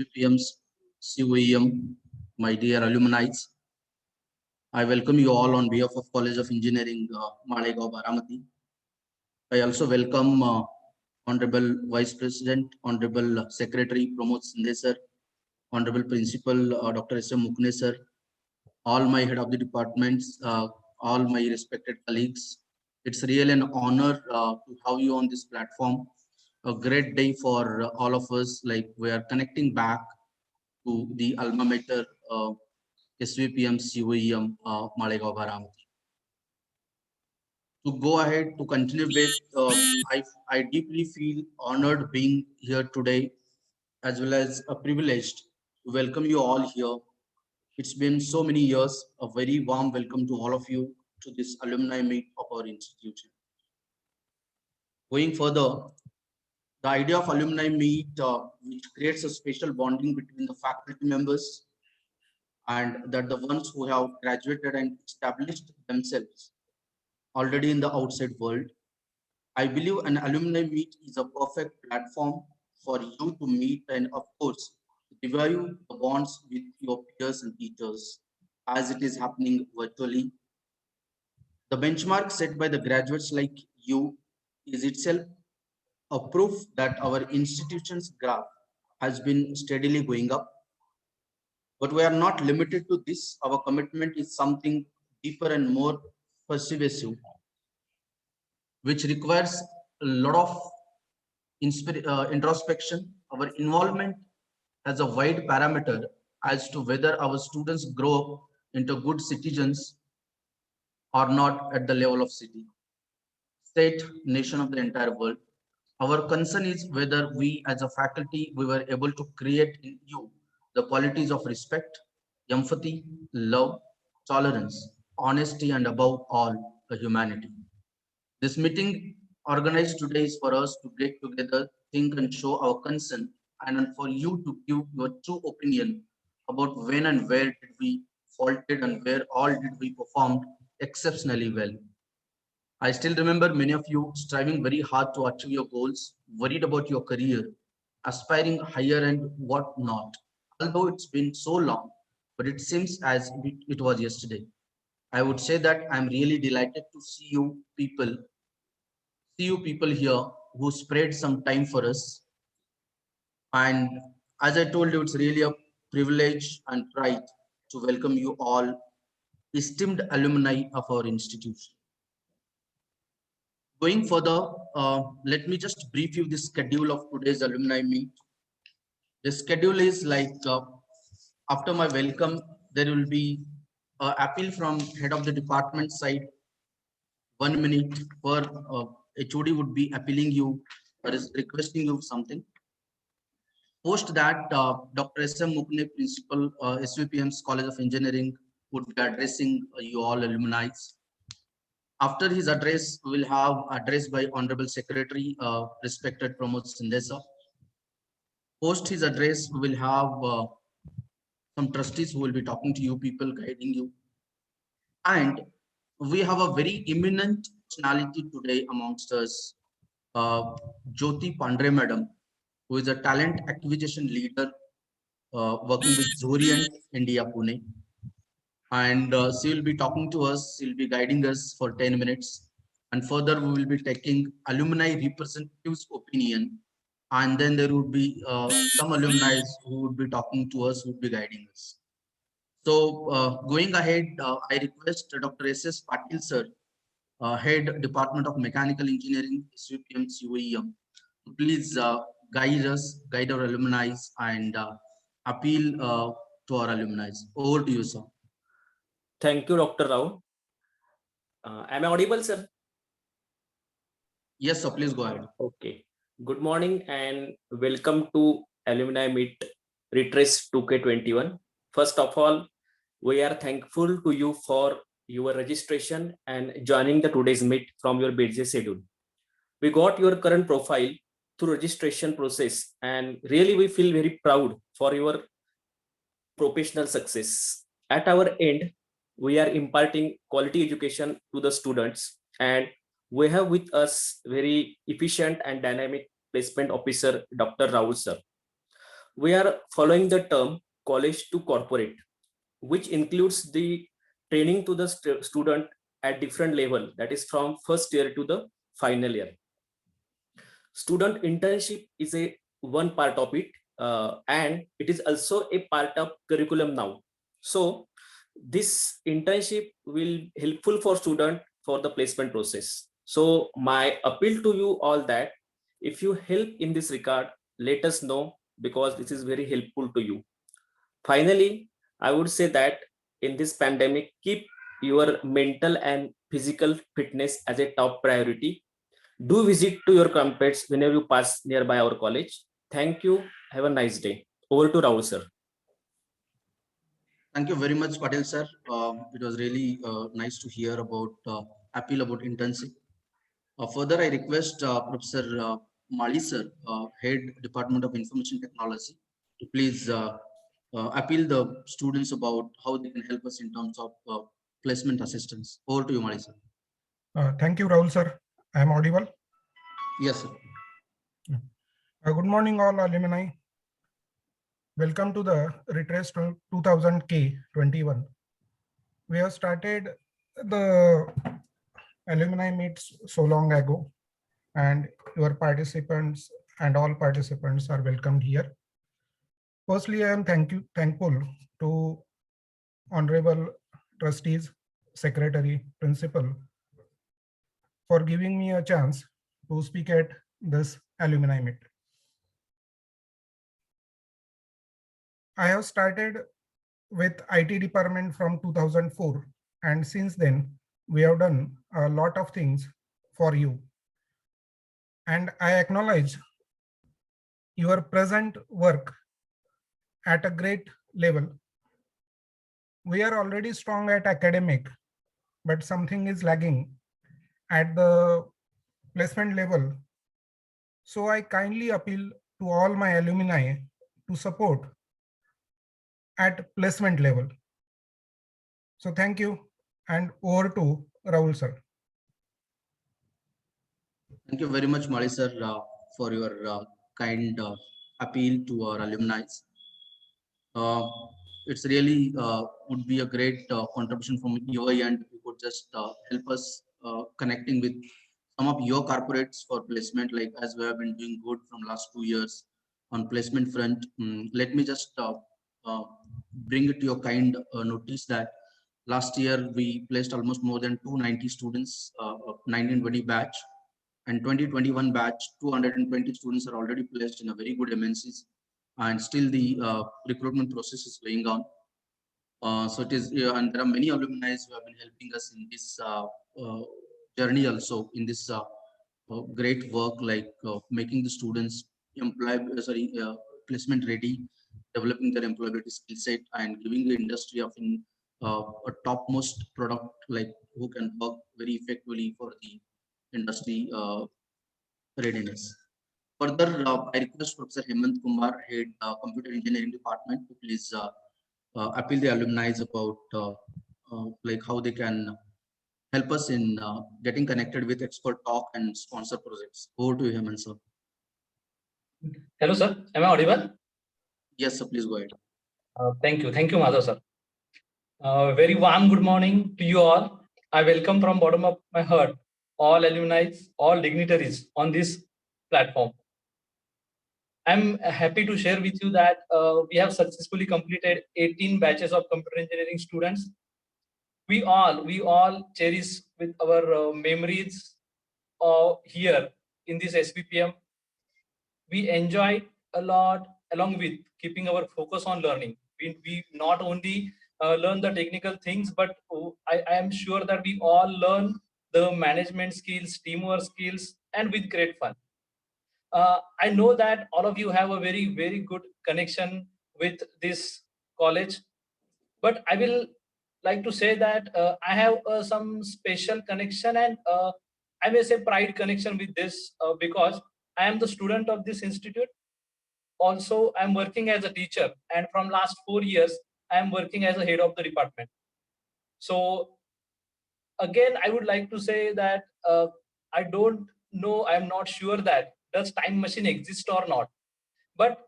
SVPM's COEM, my dear alumni. I welcome you all on behalf of College of Engineering, Malegaon, Baramati. I also welcome Honorable Vice President, Honorable Secretary Pramod Sinde sir, Honorable Principal Dr. S.M. Mukne sir, all my head of the departments, all my respected colleagues. It's really an honor to have you on this platform. A great day for all of us. Like we are connecting back to the alma mater SVPM COEM Malegaon Baramati. To go ahead to continue with, I deeply feel honored being here today, as well as a privileged to welcome you all here. It's been so many years. A very warm welcome to all of you to this alumni meet of our institution. Going further, the idea of alumni meet, which creates a special bonding between the faculty members and that the ones who have graduated and established themselves already in the outside world. I believe an alumni meet is a perfect platform for you to meet and, of course, revive the bonds with your peers and teachers as it is happening virtually. The benchmark set by the graduates like you is itself a proof that our institution's graph has been steadily going up. But we are not limited to this. Our commitment is something deeper and more persuasive, which requires a lot of introspection. Our involvement has a wide parameter as to whether our students grow up into good citizens or not at the level of city, state, nation of the entire world. Our concern is whether we as a faculty, we were able to create in you the qualities of respect, empathy, love, tolerance, honesty, and above all, a humanity. This meeting organized today is for us to get together, think and show our concern, and for you to give your true opinion about when and where did we faulted and where all did we performed exceptionally well. I still remember many of you striving very hard to achieve your goals, worried about your career, aspiring higher and what not. Although it's been so long, but it seems as it was yesterday. I would say that I'm really delighted to see you people here who spread some time for us. And as I told you, it's really a privilege and pride to welcome you all, esteemed alumni of our institution. Going further, let me just brief you the schedule of today's alumni meet. The schedule is like after my welcome, there will be an appeal from head of the department side. 1 minute per HOD would be appealing you or is requesting you something. Post that, Dr. S.M. Mukne, Principal, SVPM's College of Engineering, would be addressing you all alumni. After his address, we will have address by Honorable Secretary, respected Pramod Sinde sir. Post his address, we will have some trustees who will be talking to you people, guiding you. And we have a very eminent personality today amongst us, Jyoti Pandre Madam, who is a talent acquisition leader working with Zorient India Pune. And she will be talking to us, she'll be guiding us for 10 minutes. And further, we will be taking alumni representatives' opinion. And then there would be some alumni who would be talking to us, who would be guiding us. So going ahead, I request Dr. S.S. Patil sir, Head Department of Mechanical Engineering, SVPM COEM, to please guide our alumni and appeal to our alumni. Over to you, sir. Thank you, Dr. Rao. Am I audible, sir? Yes, sir. Please go ahead. Okay. Good morning and welcome to Alumni Meet Retrace 2K21. First of all, we are thankful to you for your registration and joining the today's meet from your busy schedule. We got your current profile through registration process and really we feel very proud for your professional success. At our end, we are imparting quality education to the students and we have with us very efficient and dynamic placement officer, Dr. Rahul sir. we are following the term college to corporate, which includes the training to the student at different level, that is from first year to the final year. Student internship is a one part of it, and it is also a part of curriculum now. So this internship will helpful for student for the placement process. So my appeal to you all that if you help in this regard, let us know, because this is very helpful to you. Finally, I would say that in this pandemic, keep your mental and physical fitness as a top priority. Do visit to your campus whenever you pass nearby our college. Thank you. Have a nice day. Over to Rahul sir. Thank you very much, Patel sir. It was really nice to hear about appeal about internship. Further, I request Professor Mali sir, Head Department of Information Technology, to please appeal the students about how they can help us in terms of placement assistance. Over to you, Mali sir. Thank you, Rahul sir. I am audible. Yes, sir. Good morning, all alumni. Welcome to the Retrace 2000K21. We have started the alumni meets so long ago, and your participants and all participants are welcomed here. Firstly, I am thankful to Honorable Trustees, Secretary, Principal for giving me a chance to speak at this alumni meet. I have started with IT department from 2004, and since then we have done a lot of things for you. And I acknowledge your present work at a great level. We are already strong at academic, but something is lagging at the placement level. So I kindly appeal to all my alumni to support at placement level. So thank you, and over to Rahul sir. Thank you very much, Mali sir, for your kind appeal to our alumni. It's really would be a great contribution from your end if you could just help us connecting with some of your corporates for placement, like as we have been doing good from last 2 years on placement front. Let me just bring it to your kind notice that last year we placed almost more than 290 students of 1920 batch, and 2021 batch 220 students are already placed in a very good MNCs, and still the recruitment process is going on. So it is, and there are many alumni who have been helping us in this journey also, in this great work, like making the students placement ready, developing their employability skill set, and giving the industry of a topmost product, like who can work very effectively for the industry readiness. Further, I request Professor Hemant Kumar, Head Computer Engineering Department, to please appeal the alumni about like how they can help us in getting connected with expert talk and sponsor projects. Over to you, Hemant sir. Hello, sir. Am I audible? Yes, sir. Please go ahead. Thank you. Thank you, Madhav, sir. Very warm good morning to you all. I welcome from bottom of my heart all alumni, all dignitaries on this platform. I'm happy to share with you that we have successfully completed 18 batches of computer engineering students. We all cherish with our memories here in this SBPM. We enjoyed a lot, along with keeping our focus on learning. We not only learn the technical things, but I am sure that we all learn the management skills, teamwork skills, and with great fun. I know that all of you have a very, very good connection with this college, but I will like to say that I have some special connection, and I may say pride connection with this because I am the student of this institute. Also, I'm working as a teacher, and from last 4 years, I'm working as a head of the department. So again, I would like to say that I don't know, I'm not sure that does time machine exist or not. But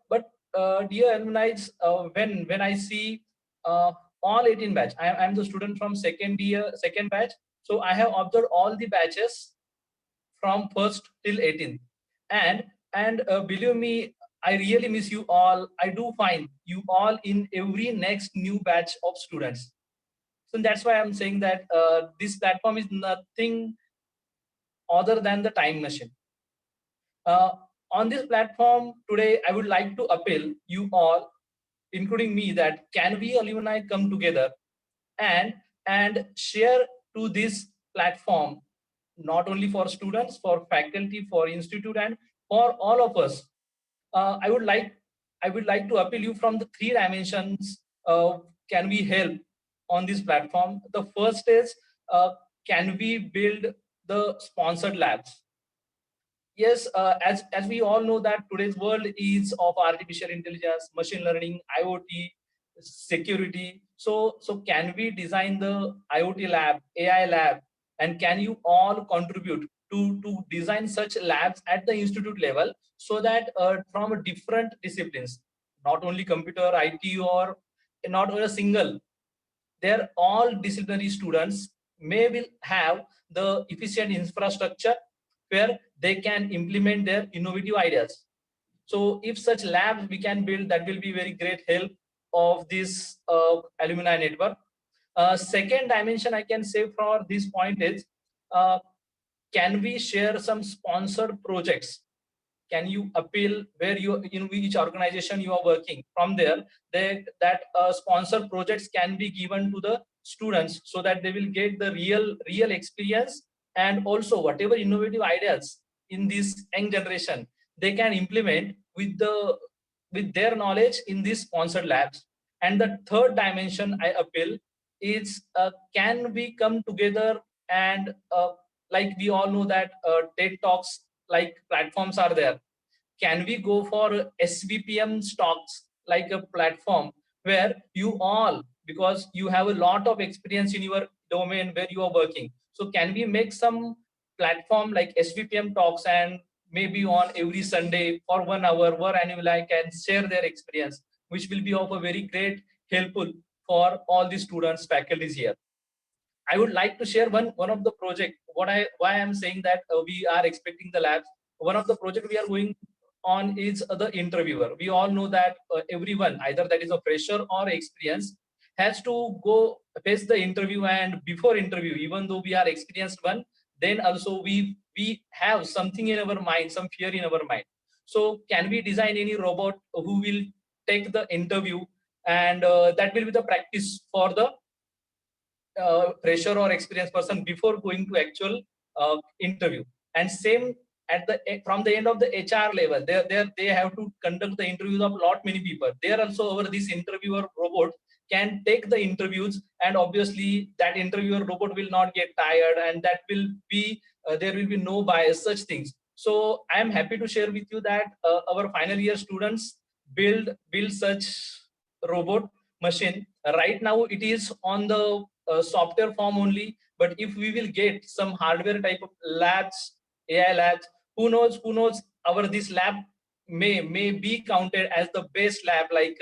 dear alumni, when I see all 18 batch, I'm the student from second batch. So I have observed all the batches from first till 18th, and believe me, I really miss you all. I do find you all in every next new batch of students. So that's why I'm saying that this platform is nothing other than the time machine. On this platform today, I would like to appeal you all, including me, that can we alumni come together and share to this platform, not only for students, for faculty, for institute, and for all of us. I would like to appeal you from the three dimensions. Can we help on this platform? The first is, can we build the sponsored labs? Yes, as we all know that today's world is of artificial intelligence, machine learning, IoT, security. So can we design the IoT lab, AI lab, and can you all contribute to design such labs at the institute level, so that from different disciplines, not only computer, IT, or not only a single, they're all disciplinary students may will have the efficient infrastructure where they can implement their innovative ideas. So if such labs we can build, that will be very great help of this alumni network. Second dimension I can say for this point is, can we share some sponsored projects? Can you appeal where you, in which organization you are working? From there, that sponsored projects can be given to the students, so that they will get the real experience, and also whatever innovative ideas in this young generation they can implement with their knowledge in these sponsored labs. And the third dimension I appeal is, can we come together and like we all know that TED Talks like platforms are there. Can we go for SVPM stocks, like a platform where you all, because you have a lot of experience in your domain where you are working, so can we make some platform like SVPM talks, and maybe on every Sunday for 1 hour, where alumni can share their experience, which will be of a very great helpful for all the students, faculties here. I would like to share one of the project. Why I'm saying that we are expecting the labs. One of the project we are going on is the interviewer. We all know that everyone, either that is a fresher or experience, has to go face the interview, and before interview, even though we are experienced one, then also we have something in our mind, some fear in our mind. So can we design any robot who will take the interview, and that will be the practice for the fresher or experienced person before going to actual interview. And same at the from the end of the HR level, they have to conduct the interviews of lot many people. There also over this interviewer robot can take the interviews, and obviously that interviewer robot will not get tired, and that will be there will be no bias, such things. So I am happy to share with you that our final year students build such robot machine. Right now it is on the software form only, but if we will get some hardware type of labs, AI labs, who knows, our this lab may be counted as the best lab, like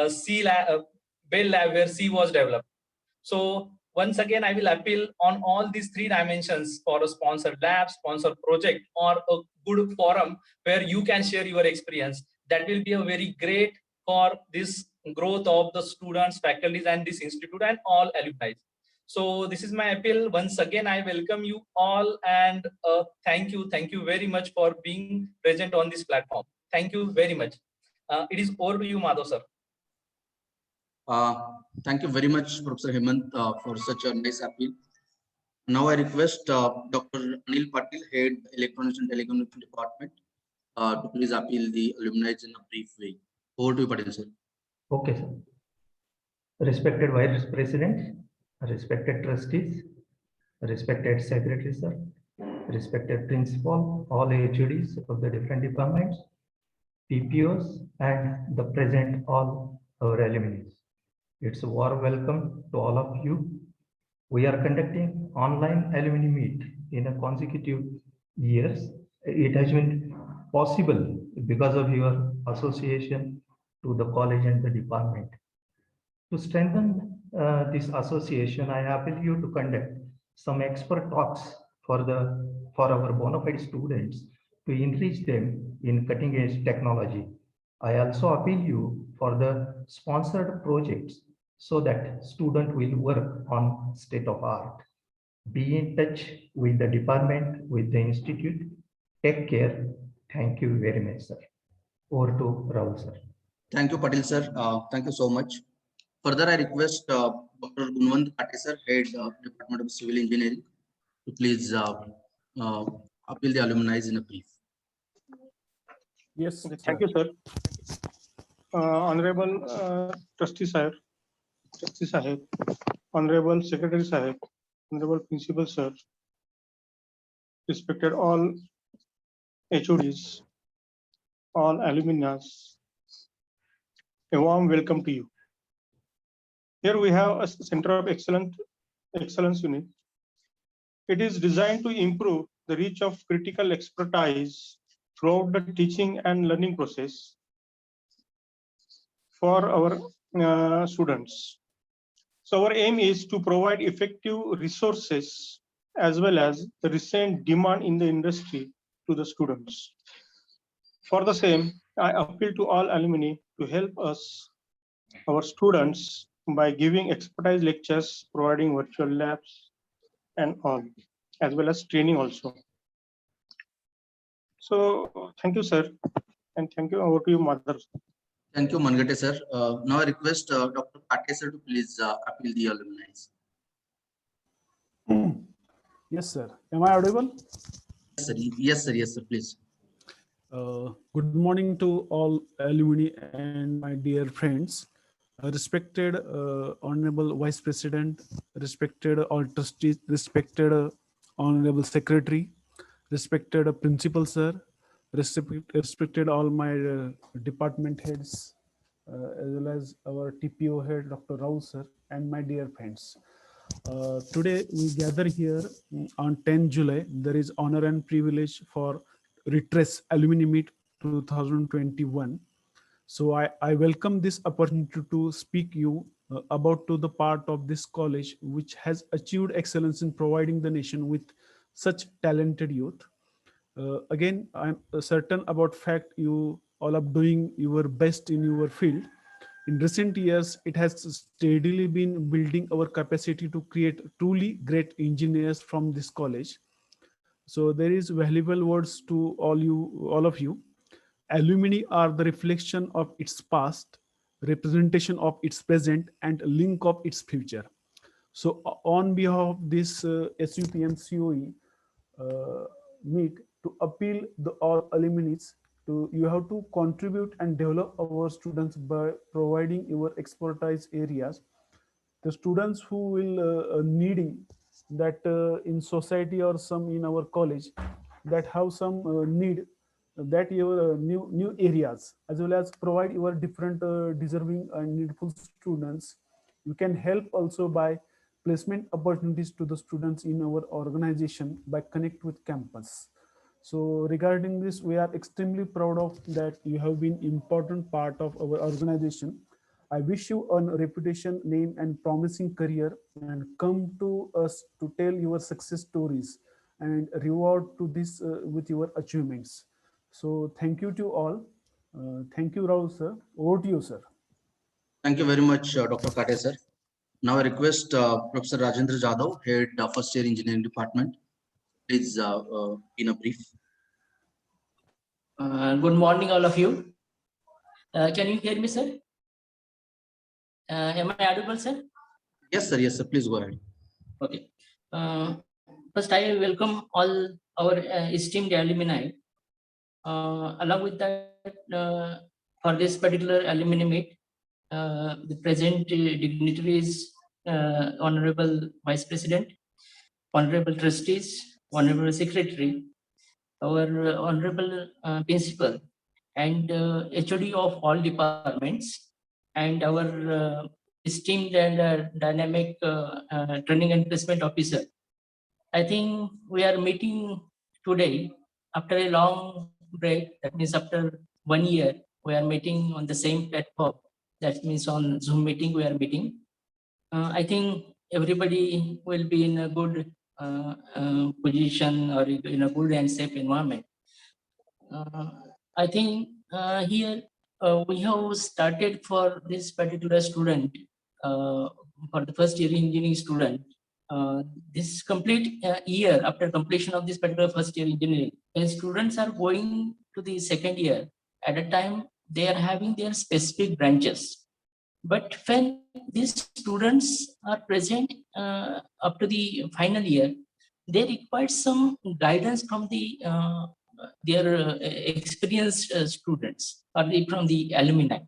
C lab, Bell lab, where C was developed. So once again, I will appeal on all these three dimensions for a sponsored lab, sponsored project, or a good forum where you can share your experience. That will be a very great for this growth of the students, faculties, and this institute, and all alumni. So this is my appeal. Once again, I welcome you all, and thank you very much for being present on this platform. Thank you very much. It is over to you, Madhav sir. Thank you very much, Professor Hemant, for such a nice appeal. Now I request Dr. Anil Patil, Head Electronics and Telecommunication Department, to please appeal the alumni in a brief way. Over to you, Patil sir. Okay, sir. Respected Vice President, respected trustees, respected Secretary, sir, respected Principal, all HODs of the different departments, PPOs, and the present all our alumni. It's a warm welcome to all of you. We are conducting online alumni meet in a consecutive years. It has been possible because of your association, to the college and the department. To strengthen this association, I appeal you to conduct some expert talks for our bona fide students to enrich them in cutting edge technology. I also appeal you for the sponsored projects so that student will work on state of art. Be in touch with the department, with the institute. Take care. Thank you very much, sir. Over to Rahul, sir. Thank you, Patil sir. Thank you so much. Further, I request Dr. Gunwant Kate sir, Head Department of Civil Engineering, to please appeal the alumni in a brief. Yes. Okay, thank you, sir. Honorable Trustee Sahib, Honorable Secretary Sahib, Honorable Principal Sir, respected all HODs, all alumni, a warm welcome to you. Here we have a Center of Excellence unit. It is designed to improve the reach of critical expertise throughout the teaching and learning process for our students. So our aim is to provide effective resources as well as the recent demand in the industry to the students. For the same, I appeal to all alumni to help us, our students, by giving expertise lectures, providing virtual labs and all, as well as training also. So thank you, sir. And thank you. Over to you, Mother. Thank you, Mangate sir. Now I request Dr. Kate sir to please appeal the alumni. Yes, sir. Am I audible? Yes, sir. Yes, sir. Yes, sir. Please. Good morning to all alumni and my dear friends. Respected Honorable Vice President, respected all trustees, respected Honorable Secretary, respected Principal Sir, respected all my department heads, as well as our TPO head, Dr. Rao sir, and my dear friends. Today we gather here on 10 July. There is honor and privilege for Retrace Alumni Meet 2021. So I welcome this opportunity to speak you about to the part of this college which has achieved excellence in providing the nation with such talented youth. Again, I'm certain about fact you all are doing your best in your field. In recent years, it has steadily been building our capacity to create truly great engineers from this college. So there is valuable words to all of you. Alumni are the reflection of its past, representation of its present, and link of its future. So on behalf of this SUPM COE meet to appeal the all alumni to you have to contribute and develop our students by providing your expertise areas. The students who will needing that in society or some in our college that have some need that your new areas, as well as provide your different deserving and needful students. You can help also by placement opportunities to the students in our organization by connect with campus. So regarding this, we are extremely proud of that you have been important part of our organization. I wish you a reputation, name, and promising career, and come to us to tell your success stories and reward to this with your achievements. So thank you to all. Thank you, Rahul sir. Over to you, sir. Thank you very much, Dr. Kate sir. Now I request Professor Rajendra Jadhav, Head First Year Engineering Department, please in a brief. Good morning, all of you. Can you hear me, sir? Am I audible, sir? Yes, sir. Yes, sir. Please go ahead. Okay. First, I welcome all our esteemed alumni. Along with that, for this particular alumni meet, the present dignitaries, Honorable Vice President, Honorable Trustees, Honorable Secretary, our Honorable Principal, and HOD of all departments, and our esteemed and dynamic training and placement officer. I think we are meeting today after a long break, that means after 1 year, we are meeting on the same platform. That means on Zoom meeting we are meeting. I think everybody will be in a good position or in a good and safe environment. I think here we have started for this particular student, for the first year engineering student, this complete year after completion of this particular first year engineering, when students are going to the second year, at a time they are having their specific branches. But when these students are present up to the final year, they require some guidance from their experienced students or from the alumni.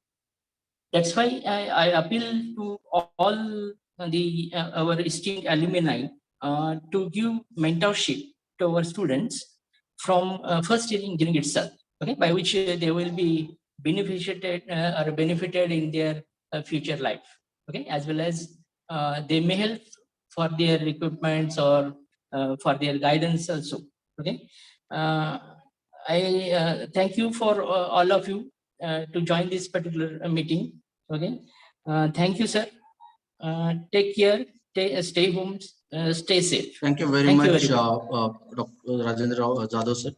That's why I appeal to all our esteemed alumni to give mentorship to our students from first year engineering itself, okay, by which they will be benefited in their future life, okay, as well as they may help for their equipments or for their guidance also, okay. I thank you for all of you to join this particular meeting, okay. Thank you, sir. Take care, stay home, stay safe. Thank you very Thank you much, very much. Dr. Rajendra Jadhav sir.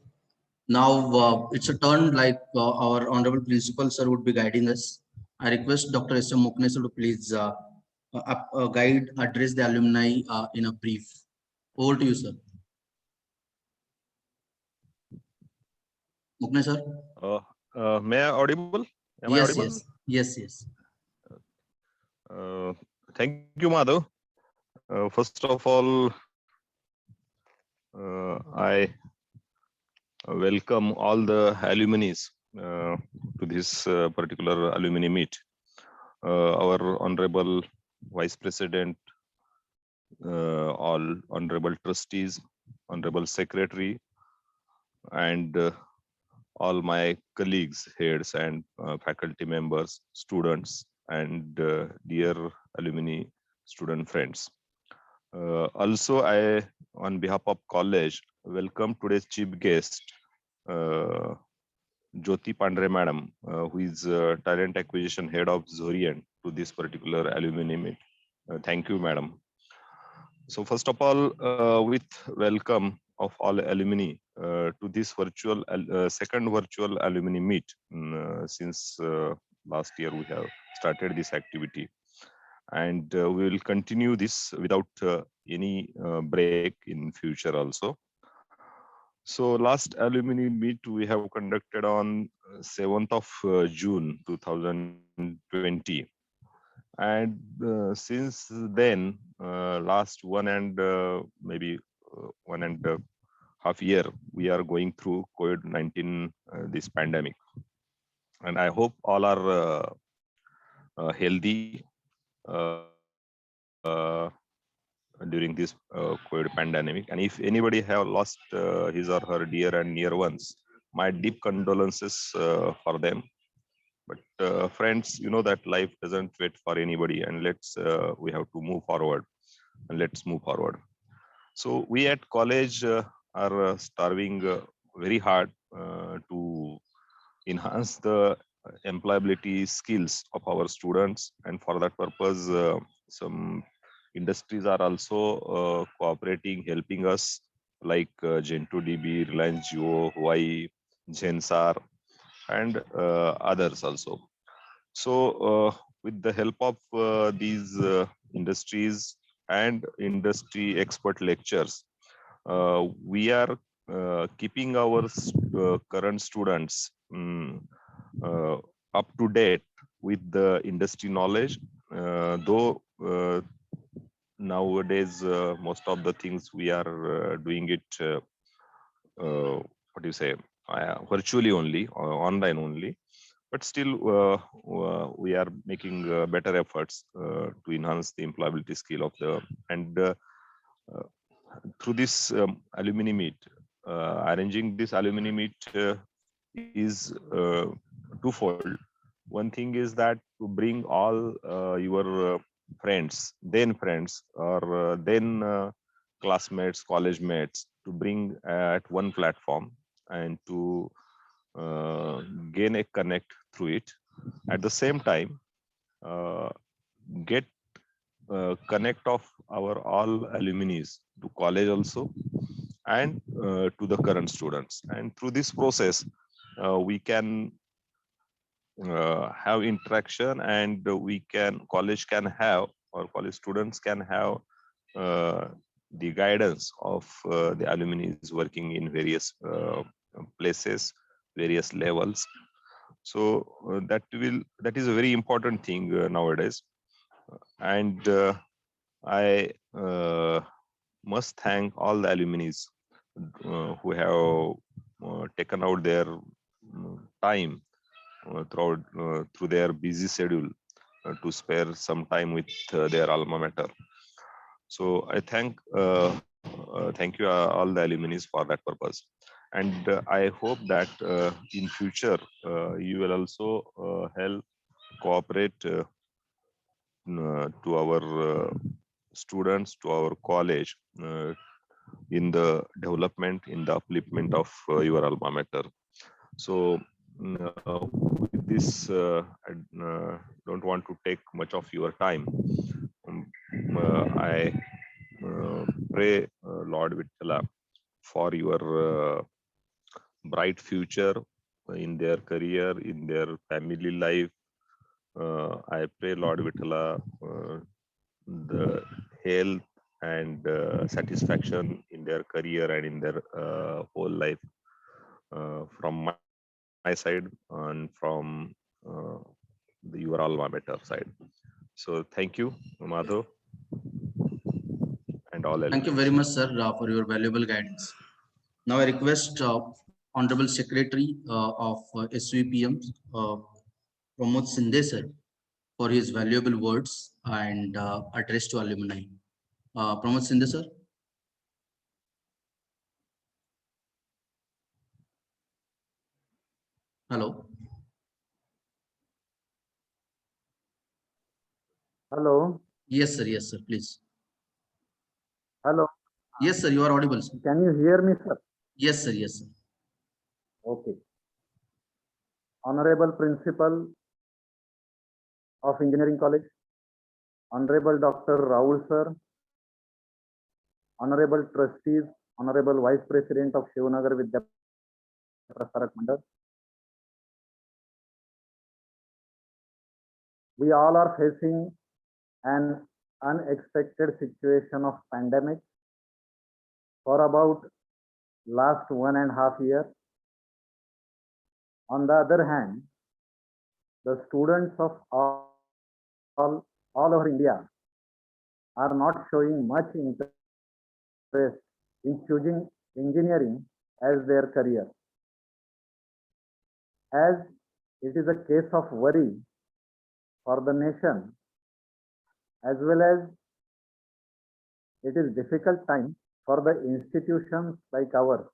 Now it's a turn like our honorable principal sir would be guiding us. I request Dr. S. M. Mukne sir to please guide, address the alumni in a brief. Over to you, sir. Mukne sir. May I audible? Am I Yes, audible? yes. Thank you, Madhav. First of all, I welcome all the alumni to this particular alumni meet. Our honorable Vice President, all honorable trustees, honorable secretary, and all my colleagues, heads, and faculty members, students, and dear alumni student friends. Also, I, on behalf of college, welcome today's chief guest, Jyoti Pandre Madam, who is talent acquisition head of Zorient, to this particular alumni meet. Thank you, madam. So first of all, with welcome of all alumni to this virtual second virtual alumni meet. Since last year we have started this activity, and we will continue this without any break in future also. So last alumni meet we have conducted on 7th of June 2020. And since then, last maybe 1.5 year, we are going through COVID-19, this pandemic. And I hope all are healthy during this COVID pandemic. And if anybody have lost his or her dear and near ones, my deep condolences for them. But friends, you know that life doesn't wait for anybody, and we have to move forward, and let's move forward. So we at college are starving very hard to enhance the employability skills of our students, and for that purpose, some industries are also cooperating, helping us, like Gen2DB, Reliance Jio, Hawaii, Gensar, and others also. So with the help of these industries and industry expert lectures, we are keeping our current students up to date with the industry knowledge, though nowadays most of the things we are doing it what do you say, virtually only, or online only, but still we are making better efforts to enhance the employability skill of the, and through this alumni meet, arranging this alumni meet is twofold. One thing is that to bring all your friends, or then classmates, college mates, to bring at one platform and to gain a connect through it. At the same time, get connect of our all alumni to college also, and to the current students. And through this process, we can have interaction, and college can have, or college students can have the guidance of the alumni working in various places, various levels. So that is a very important thing nowadays. And I must thank all the alumni who have taken out their time through their busy schedule to spare some time with their alma mater. So I thank you all the alumni for that purpose. And I hope that in future you will also help cooperate to our students, to our college, in the development, in the upliftment of your alma mater. So with this, I don't want to take much of your time. I pray Lord Vittala for your bright future in their career, in their family life. I pray Lord Vittala the health and satisfaction in their career and in their whole life from my side and from your alma mater side. So thank you, Madhav, and all. Thank you very much, sir, for your valuable guidance. Now I request Honorable Secretary of SVPM, Pramod Sinde, sir, for his valuable words and address to alumni. Pramod Sinde, sir. Hello. Hello. Yes, sir. Yes, sir. Please. Hello. Yes, sir. You are audible, sir. Can you hear me, sir? Yes, sir. Yes, sir. Okay. Honorable Principal of Engineering College, Honorable Dr. Rahul, sir, Honorable Trustees, Honorable Vice President of Shivnagar Vidya Prasarak Mandal. We all are facing an unexpected situation of pandemic for about last 1.5 years. On the other hand, the students of all over India are not showing much interest in choosing engineering as their career, as it is a case of worry for the nation, as well as it is difficult time for the institutions like ours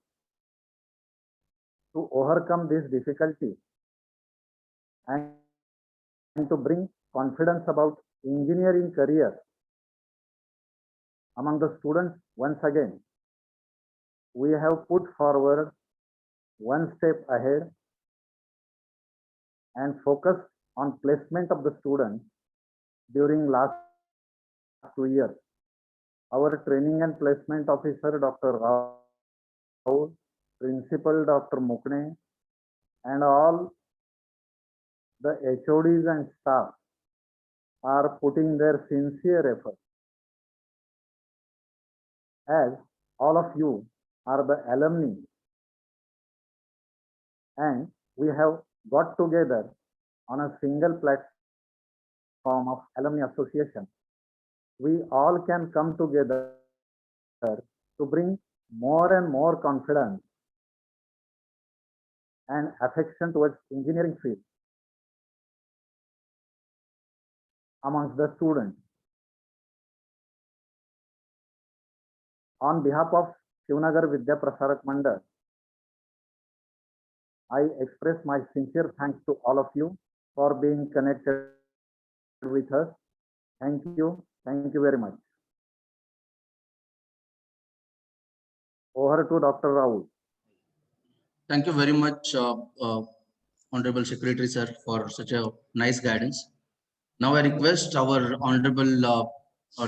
to overcome this difficulty and to bring confidence about engineering career among the students. Once again, we have put forward one step ahead and focused on placement of the students during last 2 years. Our training and placement officer, Dr. Rao, Principal Dr. Mukne, and all the HODs and staff are putting their sincere effort, as all of you are the alumni, and we have got together on a single platform of alumni association. We all can come together to bring more and more confidence and affection towards engineering field amongst the students. On behalf of Shivnagar Vidya Prasarak Mandal, I express my sincere thanks to all of you for being connected with us. Thank you. Thank you very much. Over to Dr. Rahul. Thank you very much, Honorable Secretary Sir for such a nice guidance. Now I request our Honorable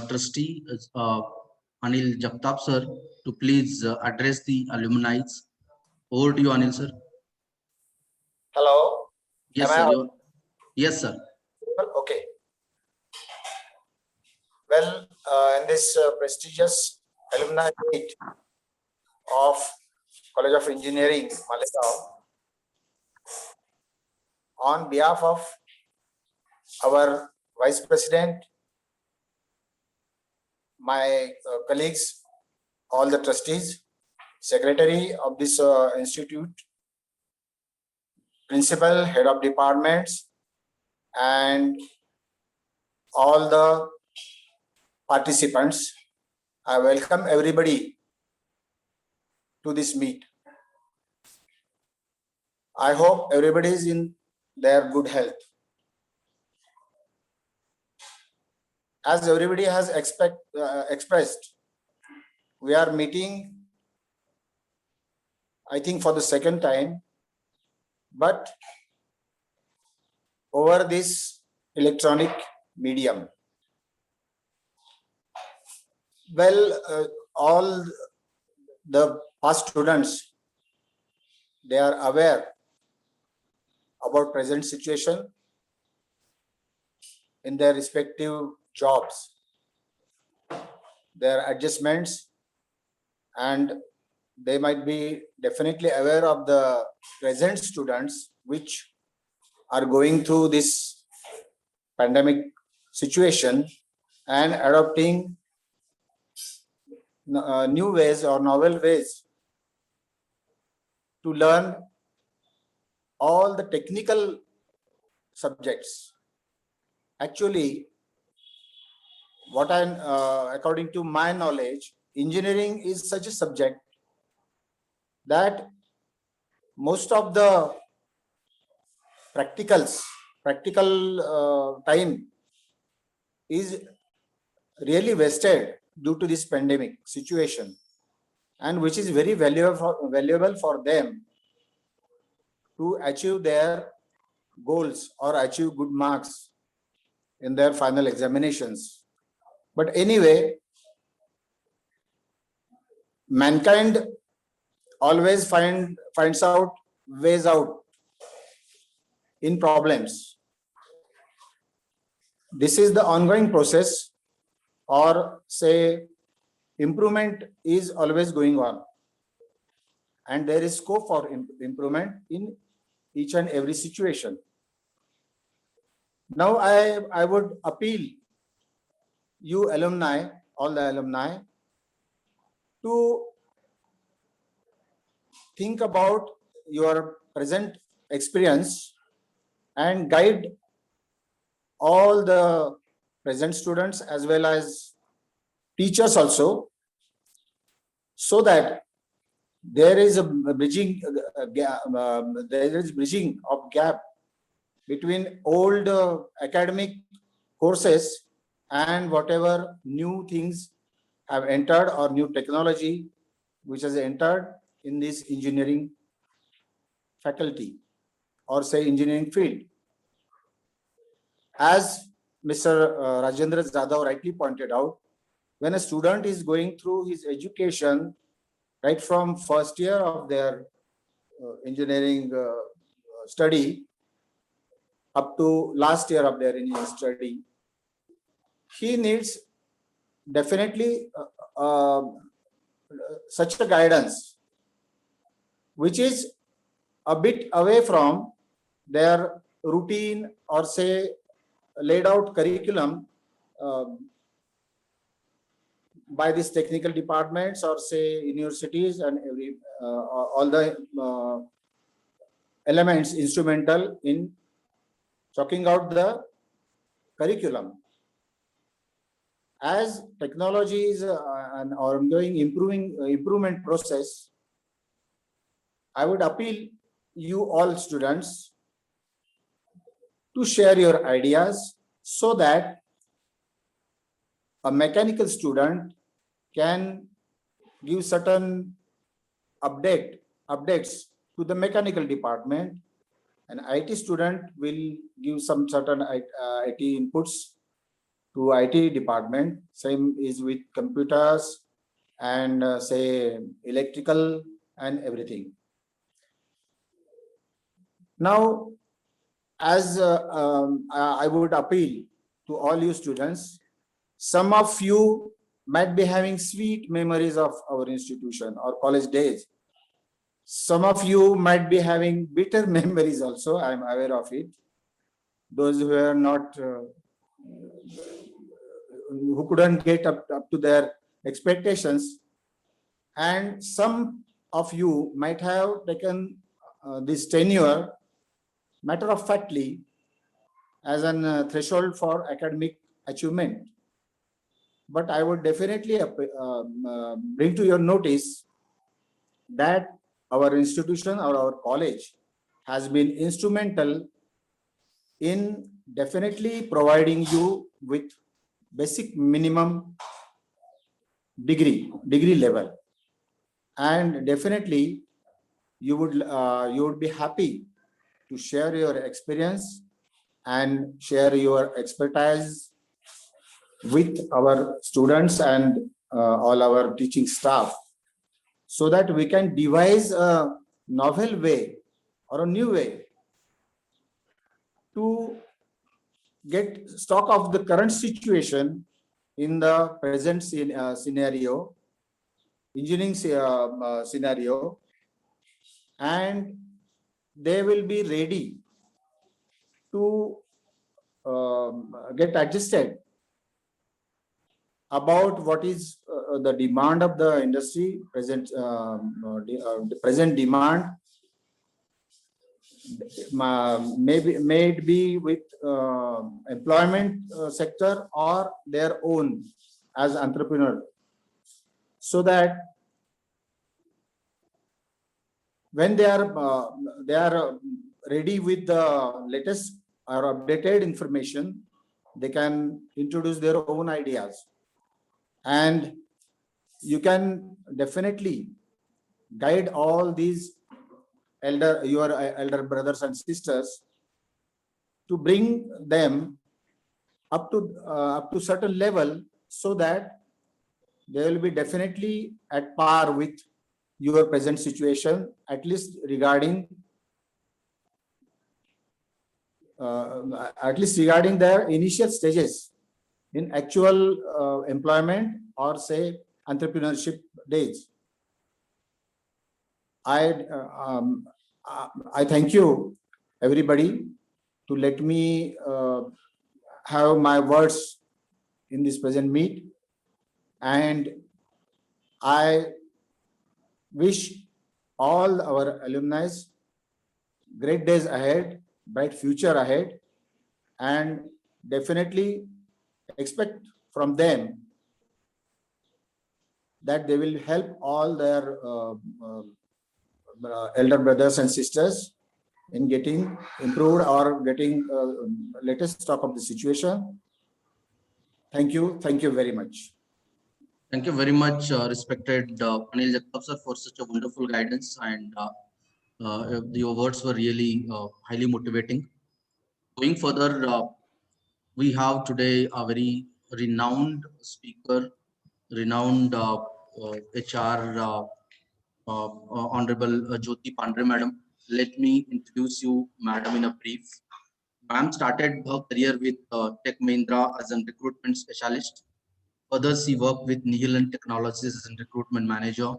Trustee Anil Jagtap Sir to please address the alumni. Over to you, Anil Sir. Hello. Yes, Am I sir. audible? Yes, sir. Okay. Well, in this prestigious alumni meet of College of Engineering, Malegaon, on behalf of our Vice President, my colleagues, all the trustees, Secretary of this institute, Principal, Head of Departments, and all the participants, I welcome everybody to this meet. I hope everybody is in their good health. As everybody has expressed, we are meeting, I think, for the second time, but over this electronic medium. Well, all the past students, they are aware about present situation in their respective jobs, their adjustments, and they might be definitely aware of the present students which are going through this pandemic situation and adopting new ways or novel ways to learn all the technical subjects. Actually, what according to my knowledge, engineering is such a subject that most of the practical time is really wasted due to this pandemic situation, and which is very valuable for them to achieve their goals or achieve good marks in their final examinations. But anyway, mankind always finds out ways out in problems. This is the ongoing process, or say improvement is always going on, and there is scope for improvement in each and every situation. Now I would appeal you alumni, all the alumni, to think about your present experience and guide all the present students as well as teachers also, so that there is a bridging of gap between old academic courses and whatever new things have entered or new technology which has entered in this engineering faculty or say engineering field. As Mr. Rajendra Jadhav rightly pointed out, when a student is going through his education right from first year of their engineering study up to last year of their engineering study, he needs definitely such a guidance which is a bit away from their routine or say laid out curriculum by these technical departments or say universities and every all the elements instrumental in chalking out the curriculum. As technology is an ongoing improvement process, I would appeal you all students to share your ideas so that a mechanical student can give certain updates to the mechanical department, An IT student will give some certain IT inputs to IT department. Same is with computers and say electrical and everything. Now, as I would appeal to all you students, some of you might be having sweet memories of our institution or college days. Some of you might be having bitter memories also, I'm aware of it. Those who are not, who couldn't get up to their expectations. And some of you might have taken this tenure matter of factly as an threshold for academic achievement. But I would definitely bring to your notice that our institution or our college has been instrumental in definitely providing you with basic minimum degree level, and definitely you would be happy to share your experience and share your expertise with our students and all our teaching staff, so that we can devise a novel way or a new way to get stock of the current situation in the present scenario, engineering scenario, and they will be ready to get adjusted about what is the demand of the industry, the present demand, may it be with employment sector or their own as entrepreneur, so that when they are ready with the latest or updated information, they can introduce their own ideas. And you can definitely guide all these your elder brothers and sisters to bring them up to certain level, so that they will be definitely at par with your present situation, at least regarding their initial stages in actual employment or say entrepreneurship days. I thank you everybody to let me have my words in this present meet, and I wish all our alumni great days ahead, bright future ahead, and definitely expect from them that they will help all their elder brothers and sisters in getting improved or getting latest stock of the situation. Thank you very much. Thank you very much, respected Anil Jagtap sir, for such a wonderful guidance, and your words were really highly motivating. Going further, we have today a very renowned speaker, renowned HR, Honorable Jyoti Pandre Madam. Let me introduce you, Madam, in a brief. Ma'am started her career with Tech Mahindra as a recruitment specialist. Further, she worked with Nihil Technologies as a recruitment manager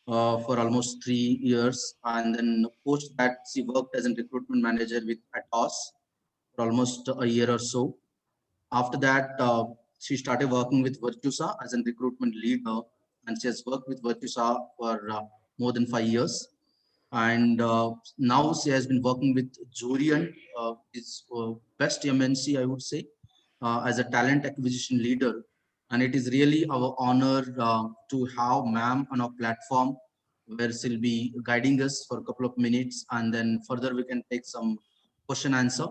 for almost 3 years, and then post that she worked as a recruitment manager with Atos for almost a year or so. After that, she started working with Virtusa as a recruitment leader, and she has worked with Virtusa for more than 5 years. And now she has been working with Jorian, its best MNC, I would say, as a talent acquisition leader. And it is really our honor to have ma'am on our platform, where she'll be guiding us for a couple of minutes, and then further we can take some question answer.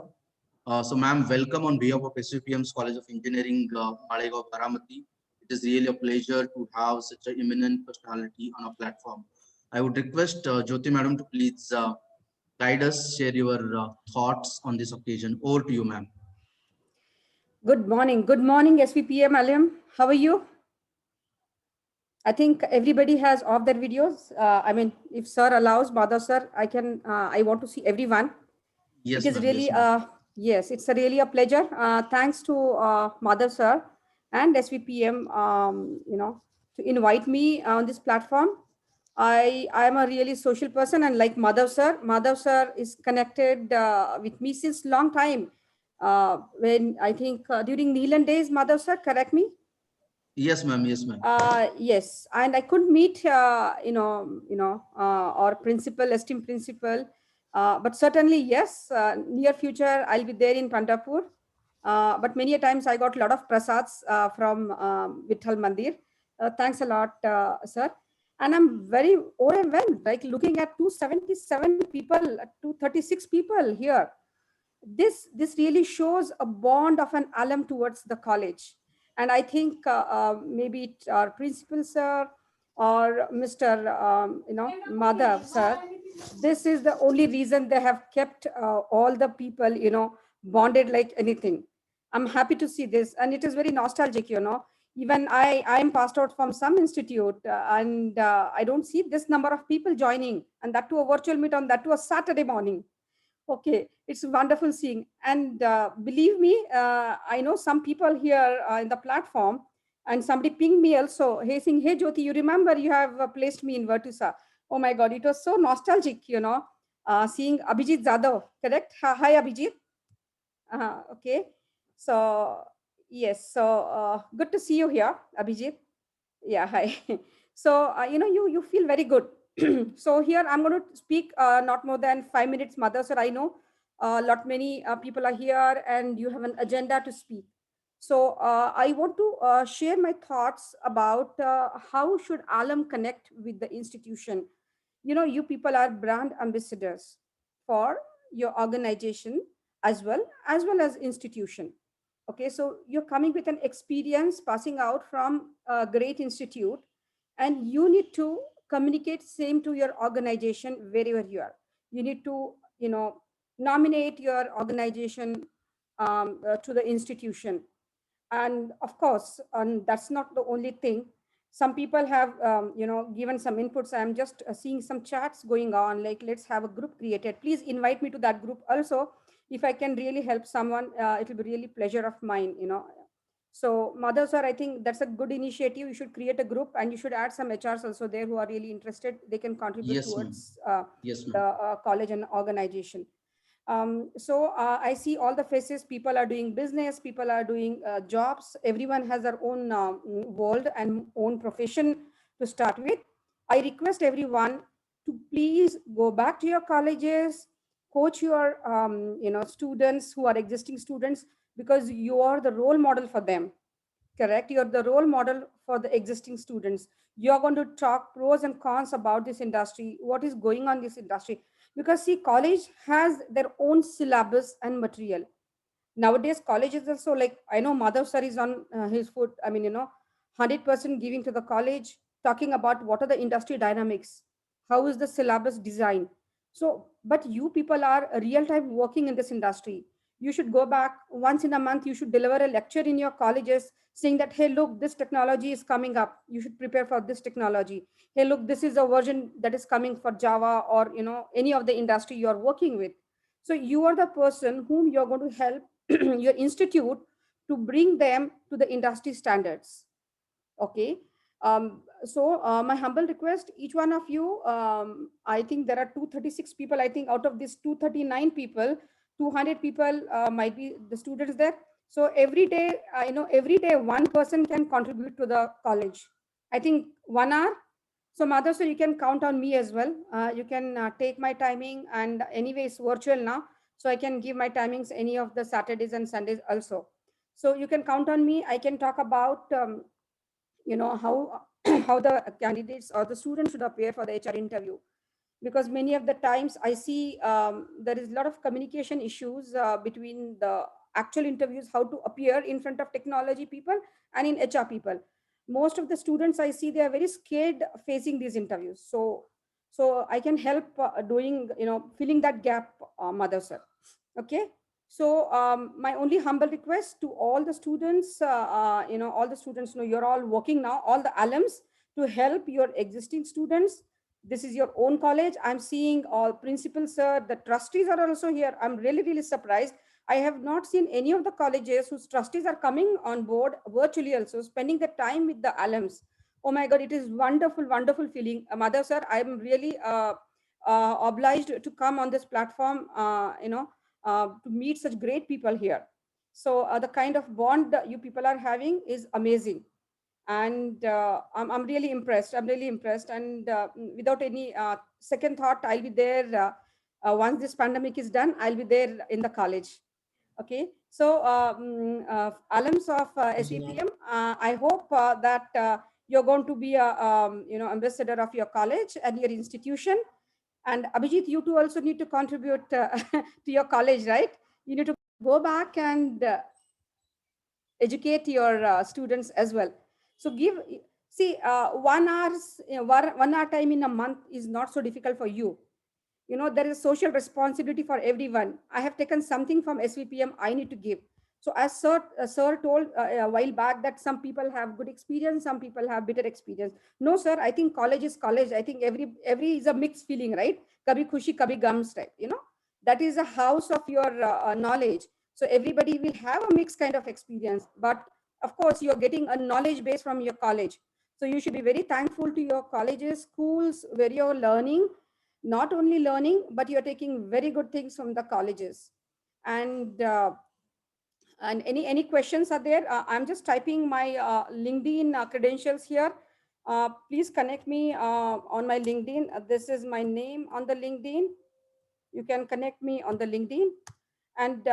So ma'am, welcome on behalf of SUPM's College of Engineering, Malegaon, Baramati. It is really a pleasure to have such an eminent personality on our platform. I would request Jyoti madam to please guide us, share your thoughts on this occasion. Over to you, ma'am. Good morning. Good morning, SVPM alum. How are you? I think everybody has off their videos. I mean, if sir allows, Madhav sir, I want to see everyone. Yes, It is ma'am. really, Yes, ma'am. yes, it's really a pleasure. Thanks to Madhav sir and SVPM, to invite me on this platform. I am a really social person, and like Madhav sir is connected with me since long time. When I think during Neelan days, Madhav sir, correct me. Yes, ma'am. Yes, ma'am. Yes, and I couldn't meet, our principal, esteemed principal, but certainly yes, near future I'll be there in Pandharpur. But many a times I got a lot of prasads from Vitthal Mandir. Thanks a lot, sir. And I'm very overwhelmed, like looking at 277 people, 236 people here. This really shows a bond of an alum towards the college. And I think maybe our principal sir or Mr. Madhav sir, this is the only reason they have kept all the people, bonded like anything. I'm happy to see this, and it is very nostalgic, even I am passed out from some institute, and I don't see this number of people joining, and that to a virtual meet on that to a Saturday morning. Okay, it's wonderful seeing. And believe me, I know some people here in the platform, and somebody pinged me also. Hey, saying, hey, Jyoti, you remember you have placed me in Virtusa. Oh my God, it was so nostalgic, seeing Abhijit Zadav, correct? Hi, Abhijit. Okay, so yes, so good to see you here, Abhijit. Yeah, hi. So, you feel very good. So here I'm going to speak not more than 5 minutes, Mother, sir. I know many people are here and you have an agenda to speak. So I want to share my thoughts about how should alum connect with the institution. You people are brand ambassadors for your organization as well as institution. Okay, so you're coming with an experience passing out from a great institute, and you need to communicate same to your organization wherever you are. You need to, nominate your organization to the institution. And of course, and that's not the only thing. Some people have, given some inputs. I'm just seeing some chats going on, like let's have a group created. Please invite me to that group also. If I can really help someone, it will be really pleasure of mine. So Madhav sir, I think that's a good initiative. You should create a group, and you should add some HRs also there who are really interested. They can contribute Yes, ma'am. towards Yes, the ma'am. college and organization. So I see all the faces. People are doing business, people are doing jobs. Everyone has their own world and own profession to start with. I request everyone to please go back to your colleges, coach your students who are existing students, because you are the role model for them. Correct? You're the role model for the existing students. You're going to talk pros and cons about this industry, what is going on in this industry. Because see, college has their own syllabus and material. Nowadays, college is also like, I know Madhav sir is on his foot. I mean, 100% giving to the college, talking about what are the industry dynamics, how is the syllabus design. So, but you people are real time working in this industry. You should go back once in a month. You should deliver a lecture in your colleges saying that, hey, look, this technology is coming up. You should prepare for this technology. Hey, look, this is a version that is coming for Java or, any of the industry you are working with. So you are the person whom you're going to help your institute to bring them to the industry standards. Okay. So my humble request, each one of you, I think there are 236 people. I think out of these 239 people, 200 people might be the students there. So every day, every day one person can contribute to the college. I think 1 hour. So Madhav, so you can count on me as well. You can take my timing, and anyway, it's virtual now. So I can give my timings any of the Saturdays and Sundays also. So you can count on me. I can talk about, how how the candidates or the students should appear for the HR interview. Because many of the times I see there is a lot of communication issues between the actual interviews, how to appear in front of technology people and in HR people. Most of the students I see, they are very scared facing these interviews. So So I can help doing, filling that gap, Madhav sir. Okay. So my only humble request to all the students, all the students, you're all working now, all the alums, to help your existing students. This is your own college. I'm seeing all principals, sir, the trustees are also here. I'm really, really surprised. I have not seen any of the colleges whose trustees are coming on board virtually also, spending the time with the alums. Oh my God, it is wonderful, wonderful feeling. Madhav sir, I'm really obliged to come on this platform, to meet such great people here. So the kind of bond that you people are having is amazing. And I'm really impressed. I'm really impressed. And without any second thought, I'll be there. Once this pandemic is done, I'll be there in the college. Okay. So alums of SVPM, I hope that you're going to be a ambassador of your college and your institution. And Abhijit, you too also need to contribute to your college, right? You need to go back and educate your students as well. So see, 1 hour time in a month is not so difficult for you. There is social responsibility for everyone. I have taken something from SVPM, I need to give. So as sir told a while back that some people have good experience, some people have bitter experience. No, sir, I think college is college. I think every is a mixed feeling, right? Kabhi khushi, kabhi gums, right? That is a house of your knowledge. So everybody will have a mixed kind of experience. But of course, you're getting a knowledge base from your college. So you should be very thankful to your colleges, schools, where you're learning. Not only learning, but you're taking very good things from the colleges. And any questions are there? I'm just typing my LinkedIn credentials here. Please connect me on my LinkedIn. This is my name on the LinkedIn. You can connect me on the LinkedIn. And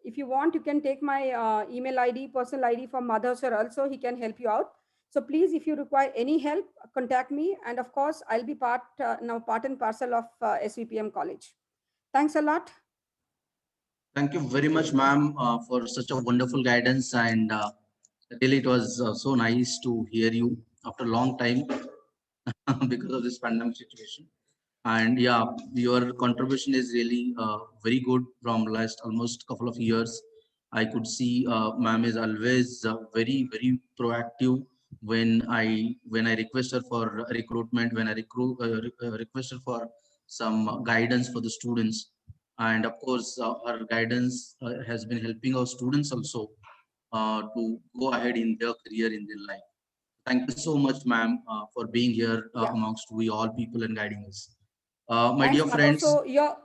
if you want, you can take my email ID, personal ID from Madhav sir also. He can help you out. So please, if you require any help, contact me. And of course, I'll be part and parcel of SVPM College. Thanks a lot. Thank you very much, ma'am, for such a wonderful guidance. And really, it was so nice to hear you after a long time because of this pandemic situation. And yeah, your contribution is really very good from last almost couple of years. I could see ma'am is always very, very proactive when I request her for recruitment, when I request her for some guidance for the students. And of course, her guidance has been helping our students also to go ahead in their career, in their life. Thank you so much, ma'am, for being here amongst we all people and guiding us. My Thanks, dear Madhav. friends.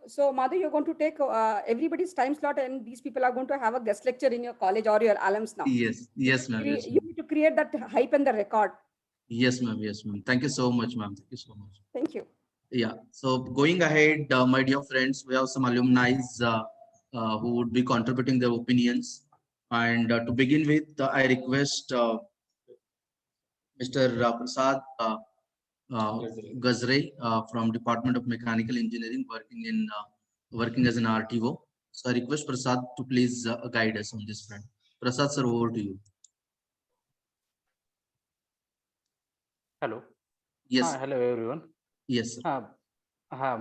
So Madhav, you're going to take everybody's time slot, and these people are going to have a guest lecture in your college or your alums now. Yes, ma'am. Yes, you need to create that hype and the record. Yes, ma'am. Yes, ma'am. Thank you so much, ma'am. Thank you so much. Thank you. Yeah. So going ahead, my dear friends, we have some alumni who would be contributing their opinions. And to begin with, I request Mr. Prasad Gazre from Department of Mechanical Engineering, working as an RTO. So I request Prasad to please guide us on this front. Prasad, sir, over to you. Hello. Yes. Hello everyone. Yes.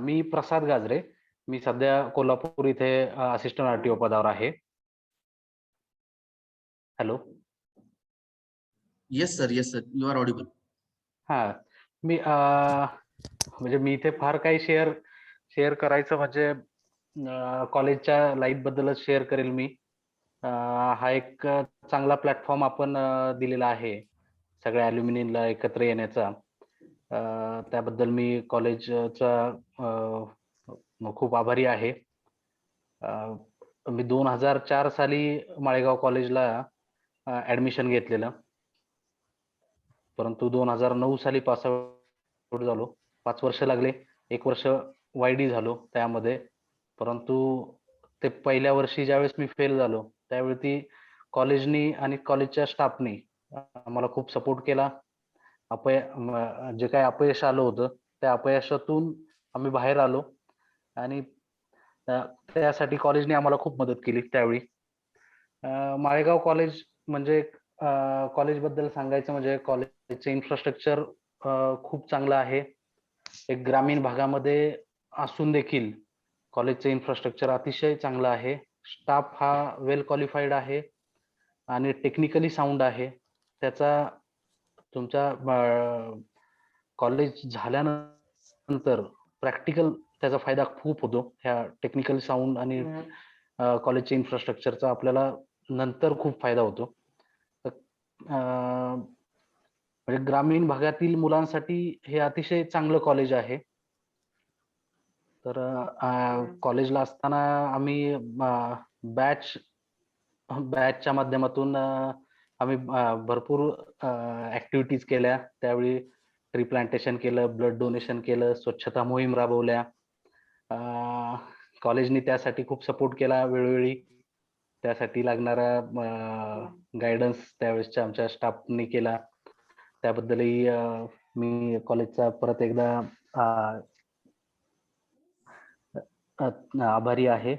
मी प्रसाद गाजरे. मी सध्या कोल्हापूर इथे assistant RTO पदावर आहे. Hello. Yes sir. Yes sir. You are audible. मी म्हणजे मी इथे फार काही share करायचं म्हणजे कॉलेजच्या लाईफ बद्दलच शेअर करेल मी. हा एक चांगला प्लॅटफॉर्म आपण दिलेला आहे सगळ्या अल्युमिनियनला एकत्र येण्याचा. त्याबद्दल मी कॉलेजचा खूप आभारी आहे. मी 2004 साली माळेगाव कॉलेजला ऍडमिशन घेतलेलं, परंतु 2009 साली पास आउट झालो. 5 वर्ष लागले. 1 वर्ष वायडी झालो त्यामध्ये. परंतु ते पहिल्या वर्षी ज्यावेळेस मी फेल झालो त्यावेळी ती कॉलेजनी आणि कॉलेजच्या स्टाफनी मला खूप सपोर्ट केला. जे काही अपयश आलं होतं त्या अपयशातून आम्ही बाहेर आलो आणि त्यासाठी कॉलेजने आम्हाला खूप मदत केली त्यावेळी. माळेगाव कॉलेज म्हणजे कॉलेज बद्दल सांगायचं म्हणजे कॉलेजचे इन्फ्रास्ट्रक्चर खूप चांगलं आहे. एक ग्रामीण भागामध्ये असून देखील कॉलेजचं इन्फ्रास्ट्रक्चर अतिशय चांगलं आहे. स्टाफ हा वेल क्वालिफाईड आहे आणि टेक्निकली साऊंड आहे. त्याचा तुमच्या कॉलेज झाल्यानंतर प्रॅक्टिकल त्याचा फायदा खूप होतो. ह्या टेक्निकल साऊंड आणि कॉलेजच्या इन्फ्रास्ट्रक्चरचा आपल्याला नंतर खूप फायदा होतो. म्हणजे ग्रामीण भागातील मुलांसाठी हे अतिशय चांगलं कॉलेज आहे. तर कॉलेजला असताना आम्ही बॅचच्या माध्यमातून आम्ही भरपूर ऍक्टिव्हिटीज केल्या. त्यावेळी ट्री प्लांटेशन केलं, ब्लड डोनेशन केलं, स्वच्छता मोहीम राबवल्या. कॉलेजने त्यासाठी खूप सपोर्ट केला वेळोवेळी. त्यासाठी लागणारा गायडन्स त्यावेळेसच्या आमच्या स्टाफनी केला. त्याबद्दलही मी कॉलेजचा परत एकदा आभारी आहे.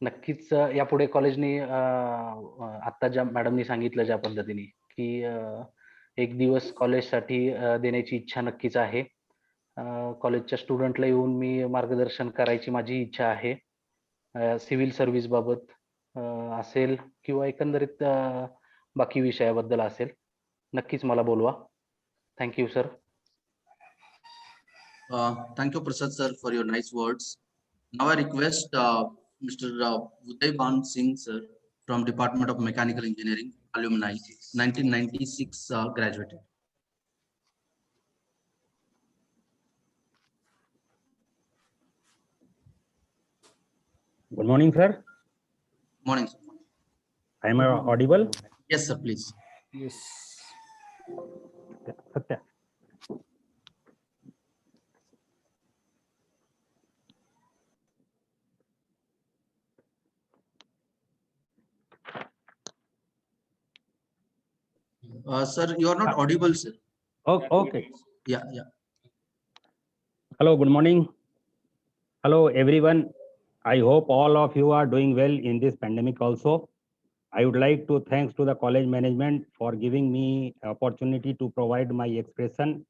नक्कीच यापुढे कॉलेजनी आता ज्या मॅडमनी सांगितलं ज्या पद्धतीने की एक दिवस कॉलेजसाठी देण्याची इच्छा नक्कीच आहे. कॉलेजच्या स्टुडंटला येऊन मी मार्गदर्शन करायची माझी इच्छा आहे. सिव्हिल सर्व्हिस बाबत असेल किंवा एकंदरीत बाकी विषयाबद्दल असेल. नक्कीच मला बोलवा. Thank you sir. Thank you, Prasad sir, for your nice words. Now I request Mr. Uday Bhan Singh sir from Department of Mechanical Engineering, alumni, 1996 graduated. Good morning, sir. Morning, sir. Am I audible? Yes, sir, please. Yes. Satya. Sir, you are not audible, sir. Okay. Yeah. Hello, good morning. Hello, everyone. I hope all of you are doing well in this pandemic also. I would like to thanks to the college management for giving me opportunity to provide my expression.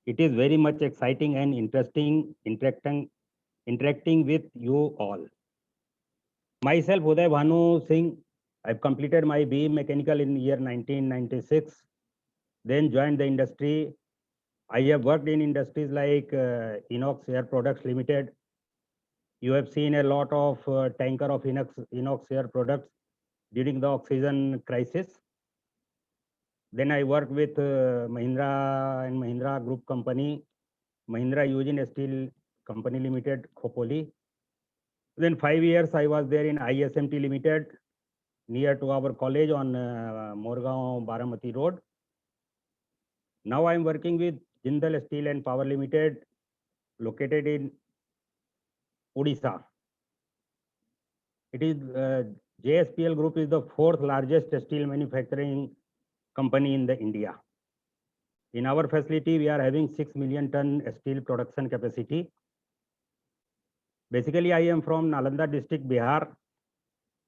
It is very much exciting and interesting interacting with you all. Myself, Uday Bhanu Singh, I've completed my BE Mechanical in year 1996, then joined the industry. I have worked in industries like Inox Air Products Limited. You have seen a lot of tanker of Inox Air Products during the oxygen crisis. Then I worked with Mahindra and Mahindra Group Company, Mahindra Eugene Steel Company Limited, Khopoli. Then 5 years I was there in ISMT Limited, near to our college on Morgaon Baramati Road. Now I am working with Jindal Steel and Power Limited, located in Odisha. It is JSPL Group is the 4th largest steel manufacturing company in the India. In our facility, we are having 6 million ton steel production capacity. Basically, I am from Nalanda district, Bihar.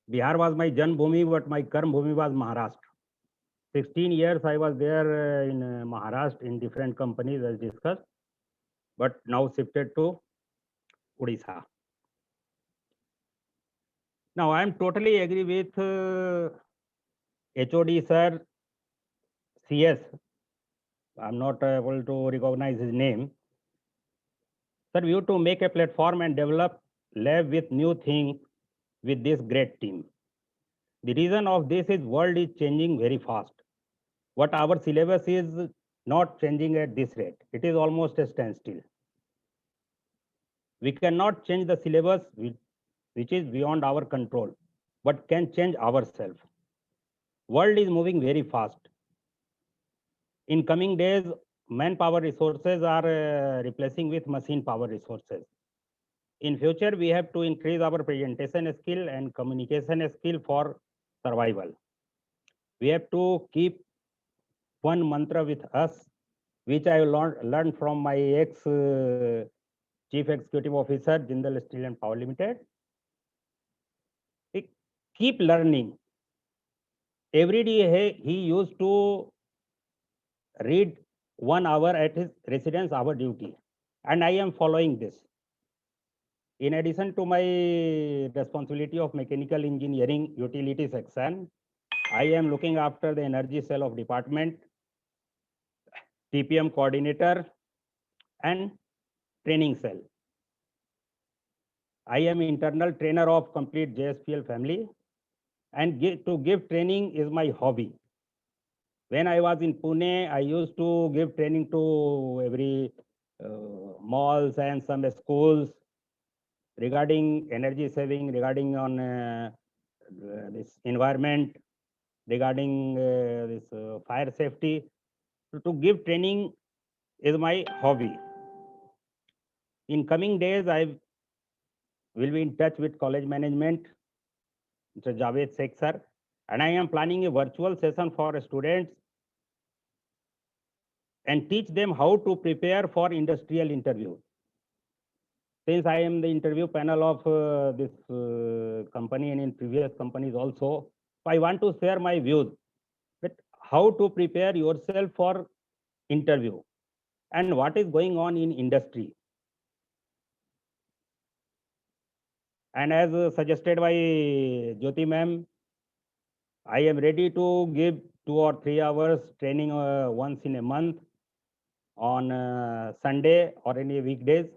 Bihar was my Janm Bhumi, but my Karm Bhumi was Maharashtra. 16 years I was there in Maharashtra in different companies as discussed, but now shifted to Odisha. Now I am totally agree with HOD sir, CS. I'm not able to recognize his name. Sir, we have to make a platform and develop lab with new things with this great team. The reason of this is world is changing very fast. What our syllabus is not changing at this rate. It is almost a standstill. We cannot change the syllabus which is beyond our control, but can change ourselves. World is moving very fast. In coming days, manpower resources are replacing with machine power resources. In future, we have to increase our presentation skill and communication skill for survival. We have to keep one mantra with us, which I learned from my Chief Executive Officer, Jindal Steel and Power Limited. Keep learning. Every day he used to read 1 hour at his residence hour duty, and I am following this. In addition to my responsibility of mechanical engineering utility section, I am looking after the energy cell of department, TPM coordinator, and training cell. I am internal trainer of complete JSPL family, and to give training is my hobby. When I was in Pune, I used to give training to every malls and some schools regarding energy saving, regarding on this environment, regarding this fire safety. So to give training is my hobby. In coming days, I will be in touch with college management, Mr. Javed Sheikh sir, and I am planning a virtual session for students and teach them how to prepare for industrial interview. Since I am the interview panel of this company and in previous companies also, I want to share my views that how to prepare yourself for interview and what is going on in industry. And as suggested by Jyoti ma'am, I am ready to give 2 or 3 hours training once in a month on Sunday or any weekdays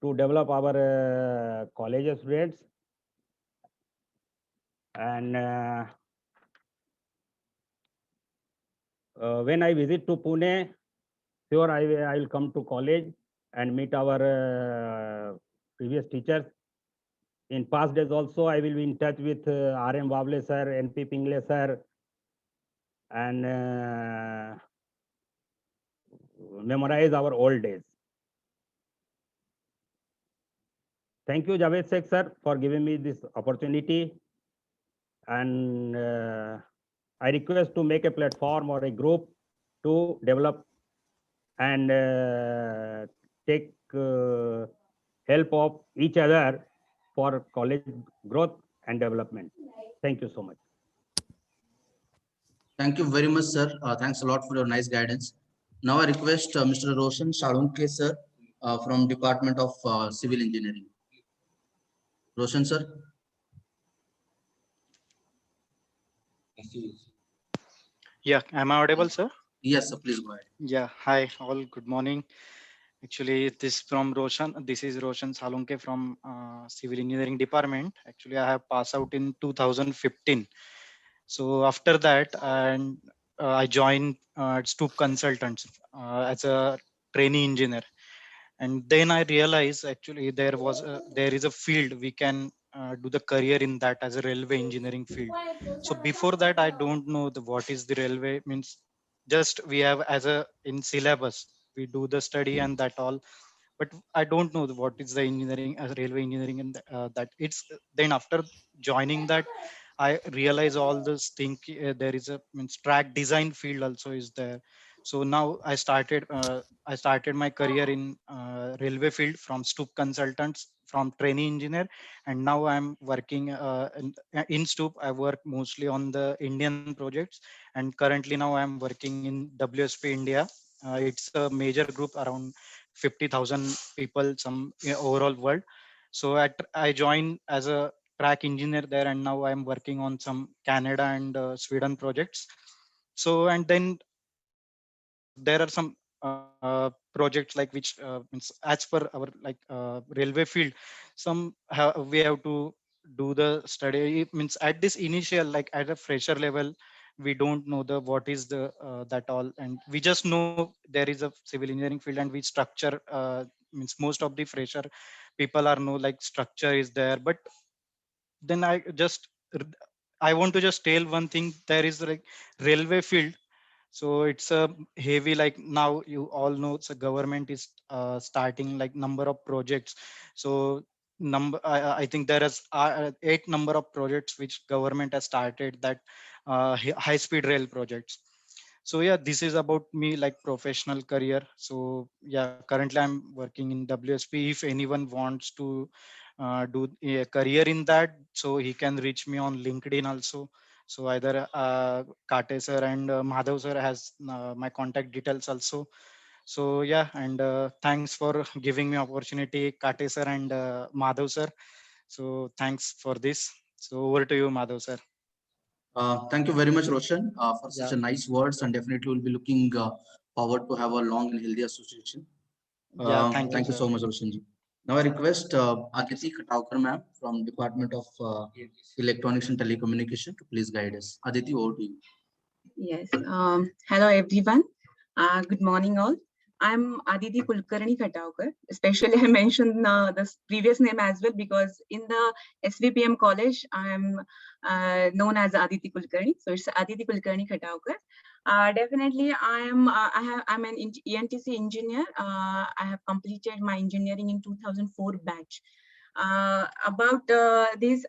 to develop our college students. And when I visit to Pune, sure I will come to college and meet our previous teachers. In past days also, I will be in touch with RM Bable sir, NP Pingle sir, and memorize our old days. Thank you, Javed Sheikh sir, for giving me this opportunity. And I request to make a platform or a group to develop and take help of each other for college growth and development. Thank you so much. Thank you very much, sir. Thanks a lot for your nice guidance. Now I request Mr. Roshan Salunke, sir, from Department of Civil Engineering. Roshan, sir. Yeah, am I audible, sir? Yes, sir. Please go ahead. Yeah, hi, all. Good morning. Actually, this from Roshan. This is Roshan Salunke from Civil Engineering Department. Actually, I have passed out in 2015. So after that, and I joined Stoop Consultants as a trainee engineer. And then I realized actually there is a field we can do the career in that as a railway engineering field. So before that, I don't know what is the railway means. Just we have as a in syllabus we do the study and that all, but I don't know what is the engineering as railway engineering, and that it's then after joining that I realize all this thing. There is a means track design field also is there. So now I started my career in railway field from Stoop Consultants from trainee engineer, and now I'm working in Stoop. I work mostly on the Indian projects, and currently now I'm working in WSP India. It's a major group around 50,000 people, some overall world. So I joined as a track engineer there, and now I'm working on some Canada and Sweden projects. So and then there are some projects like which means as per our railway field, we have to do the study. It means at this initial like at a fresher level, we don't know the what is the that all, and we just know there is a civil engineering field, and we structure means most of the fresher people are know like structure is there. But then I want to just tell one thing. There is like railway field, so it's a heavy, like now you all know the government is starting like number of projects. So I think there is 8 number of projects which government has started, that high speed rail projects. So yeah, this is about me like professional career. So yeah, currently I'm working in WSP. If anyone wants to do a career in that, so he can reach me on LinkedIn also. So either Kate sir and Madhav sir has my contact details also. So yeah, and thanks for giving me opportunity, Kate sir and Madhav sir. So thanks for this. So over to you, Madhav sir. Thank you very much, Roshan, for such Yeah. a nice words, and definitely we'll be looking forward to have a long and healthy association. Yeah, thank you, Thank you sir. so much, Roshan ji. Now I request Aditi Khatawkar ma'am from Department of Electronics and Telecommunication to please guide us. Aditi, over to you. Yes. Hello, everyone. Good morning, all. I'm Aditi Kulkarni Khatawkar. Especially, I mentioned the previous name as well because in the SVPM college, I'm known as Aditi Kulkarni. So it's Aditi Kulkarni Khatawkar. Definitely, I'm an ENTC engineer. I have completed my engineering in 2004 batch. About this,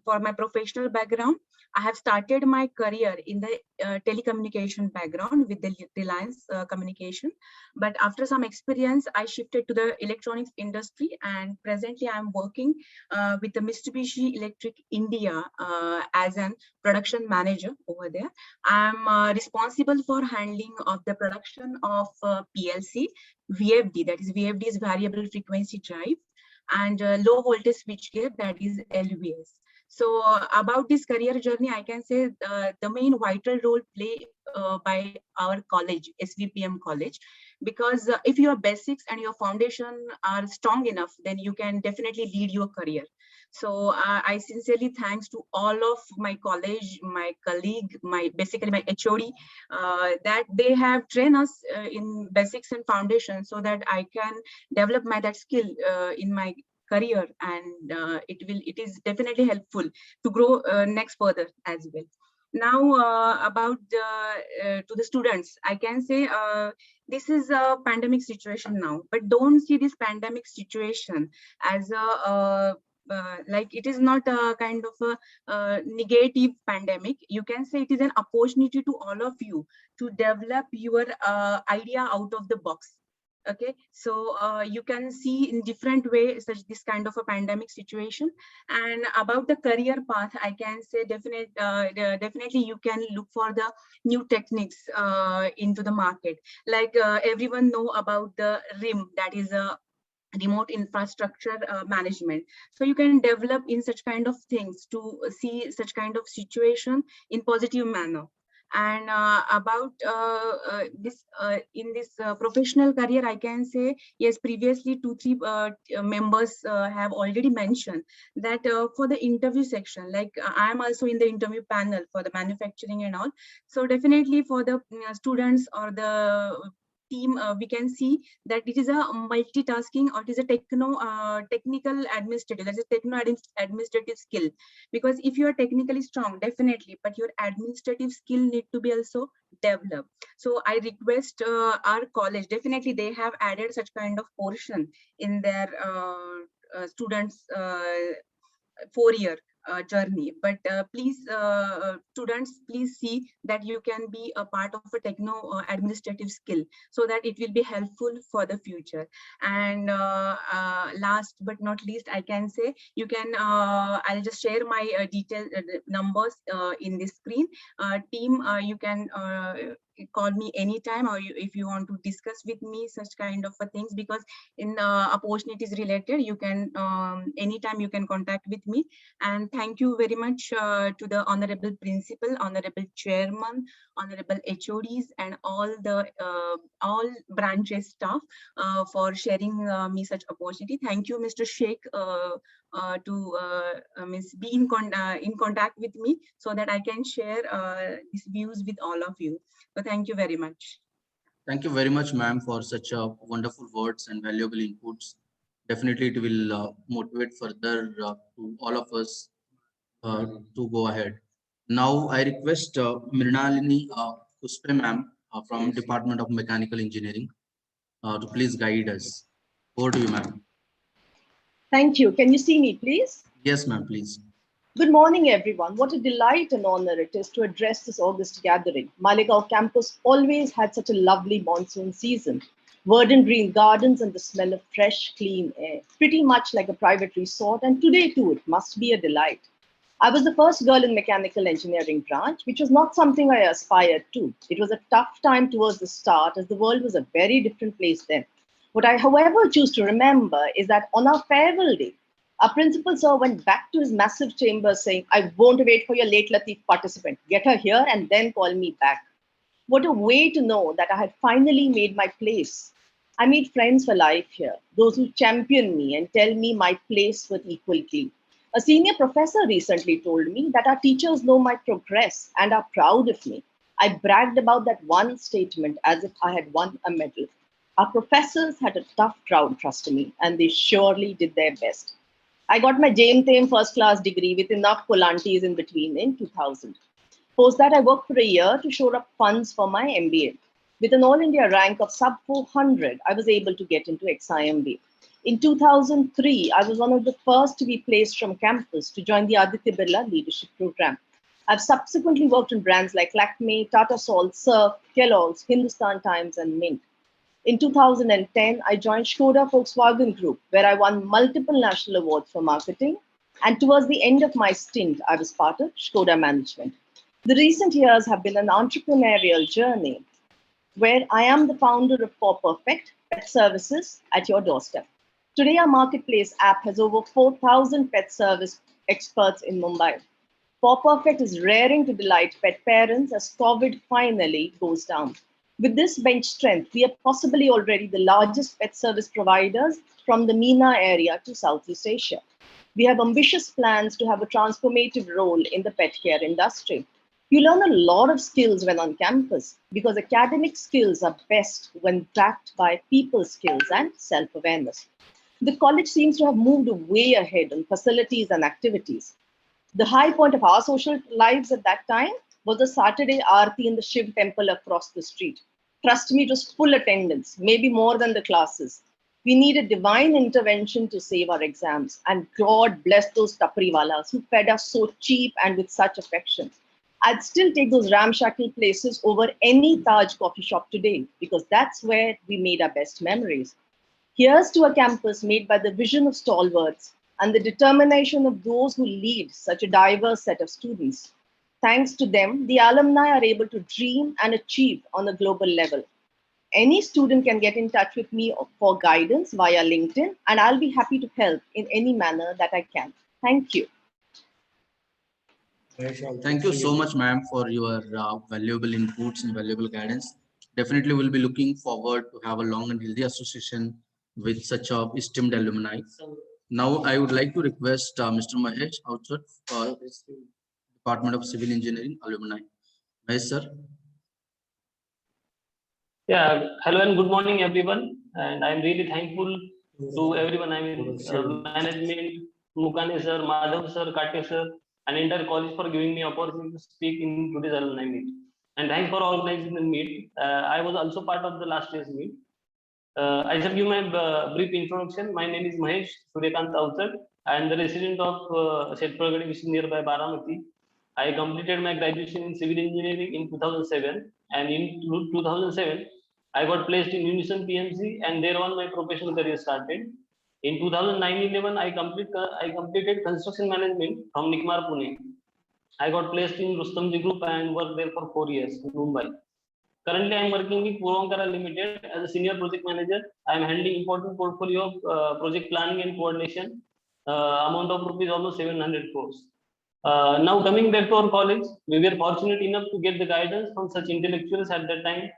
for my professional background, I have started my career in the telecommunication background with the Reliance Communication. But after some experience, I shifted to the electronics industry, and presently I'm working with the Mitsubishi Electric India as an production manager over there. I'm responsible for handling of the production of PLC, VFD, that is VFD is variable frequency drive, and low voltage switchgear, that is LVS. So about this career journey, I can say the main vital role played by our college, SVPM college, because if your basics and your foundation are strong enough, then you can definitely lead your career. So I sincerely thanks to all of my college, my colleague, basically my HOD, that they have trained us in basics and foundation so that I can develop that skill in my career, and it is definitely helpful to grow next further as well. Now about to the students, I can say this is a pandemic situation now, but don't see this pandemic situation as a like it is not a kind of a negative pandemic. You can say it is an opportunity to all of you to develop your idea out of the box. Okay, so you can see in different ways such this kind of a pandemic situation. And about the career path, I can say definitely you can look for the new techniques into the market. Like everyone know about the RIM, that is a remote infrastructure management. So you can develop in such kind of things to see such kind of situation in positive manner. And about this in this professional career, I can say yes, previously 2-3 members have already mentioned that for the interview section, like I am also in the interview panel for the manufacturing and all. So definitely for the students or the team, we can see that it is a multitasking, or it is a technical administrative, that's a techno administrative skill. Because if you are technically strong, definitely, but your administrative skill need to be also developed. So I request our college, definitely they have added such kind of portion in their students 4-year journey. But please, students, please see that you can be a part of a techno administrative skill so that it will be helpful for the future. And last but not least, I can say you can, I'll just share my detailed numbers in this screen. Team, you can call me anytime, or if you want to discuss with me such kind of things, because in opportunities related, you can anytime you can contact with me. And thank you very much to the honorable principal, honorable chairman, honorable HODs, and all the all branches staff for sharing me such opportunity. Thank you, Mr. Sheikh, to be in contact with me so that I can share these views with all of you. So thank you very much. Thank you very much, ma'am, for such wonderful words and valuable inputs. Definitely, it will motivate further to all of us to go ahead. Now, I request Mrinalini Kuspe, ma'am, from Department of Mechanical Engineering, to please guide us. Over to you, ma'am. Thank you. Can you see me, please? Yes, ma'am, please. Good morning, everyone. What a delight and honor it is to address this August gathering. Malegaon campus always had such a lovely monsoon season. Verdant green gardens and the smell of fresh, clean air. Pretty much like a private resort, and today too, it must be a delight. I was the first girl in mechanical engineering branch, which was not something I aspired to. It was a tough time towards the start, as the world was a very different place then. What I, however, choose to remember is that on our farewell day, our principal sir went back to his massive chamber saying, "I won't wait for your late Latif participant. Get her here and then call me back." What a way to know that I had finally made my place. I made friends for life here, those who champion me and tell me my place with equal glee. A senior professor recently told me that our teachers know my progress and are proud of me. I bragged about that one statement as if I had won a medal. Our professors had a tough crowd, trust me, and they surely did their best. I got my JM first class degree with enough Polantis in between in 2000. Post that, I worked for a year to shore up funds for my MBA. With an All India rank of sub 400, I was able to get into XIMB. In 2003, I was one of the first to be placed from campus to join the Aditya Birla Leadership Program. I've subsequently worked in brands like Lakme, Tata Salt, Surf, Kellogg's, Hindustan Times, and Mint. In 2010, I joined Skoda Volkswagen Group, where I won multiple national awards for marketing. And towards the end of my stint, I was part of Skoda management. The recent years have been an entrepreneurial journey where I am the founder of Paw Perfect Pet Services at your doorstep. Today, our marketplace app has over 4,000 pet service experts in Mumbai. Paw Perfect is raring to delight pet parents as COVID finally goes down. With this bench strength, we are possibly already the largest pet service providers from the MENA area to Southeast Asia. We have ambitious plans to have a transformative role in the pet care industry. You learn a lot of skills when on campus because academic skills are best when backed by people skills and self-awareness. The college seems to have moved way ahead on facilities and activities. The high point of our social lives at that time was the Saturday Aarti in the Shiv temple across the street. Trust me, it was full attendance, maybe more than the classes. We needed divine intervention to save our exams, and God bless those tapriwalas who fed us so cheap and with such affection. I'd still take those ramshackle places over any Taj coffee shop today because that's where we made our best memories. Here's to a campus made by the vision of stalwarts and the determination of those who lead such a diverse set of students. Thanks to them, the alumni are able to dream and achieve on a global level. Any student can get in touch with me for guidance via LinkedIn, and I'll be happy to help in any manner that I can. Thank you. Thank you so much, ma'am, for your valuable inputs and valuable guidance. Definitely, we'll be looking forward to have a long and healthy association with such a esteemed alumni. Now, I would like to request Mr. Mahesh Outside for his Department of Civil Engineering alumni. Mahesh, sir. Yeah, hello and good morning, everyone. And I'm really thankful to everyone. I mean, management, Mukane sir, Madhav sir, Kate sir, and entire college for giving me opportunity to speak in today's alumni meet. And thanks for organizing the meet. I was also part of the last year's meet. I shall give my brief introduction. My name is Mahesh Suryakant Outsar. I am the resident of Shetpurgadi, which is nearby Baramati. I completed my graduation in civil engineering in 2007, and in 2007, I got placed in Unison PMC, and there on my professional career started. In 2009-11, I completed construction management from Nikmar, Pune. I got placed in Rustomji Group and worked there for 4 years in Mumbai. Currently, I am working with Puravankara Limited as a senior project manager. I am handling important portfolio of project planning and coordination, amount of rupees almost 700 crores. Now coming back to our college, we were fortunate enough to get the guidance from such intellectuals at that time.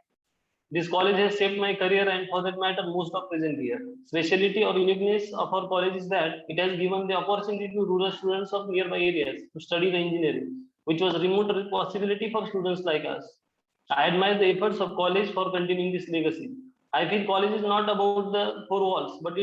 This college has shaped my career and for that matter, most of present year. Speciality or uniqueness of our college is that it has given the opportunity to rural students of nearby areas to study the engineering, which was a remote possibility for students like us. I admire the efforts of college for continuing this legacy. I feel college is not about the four walls, but it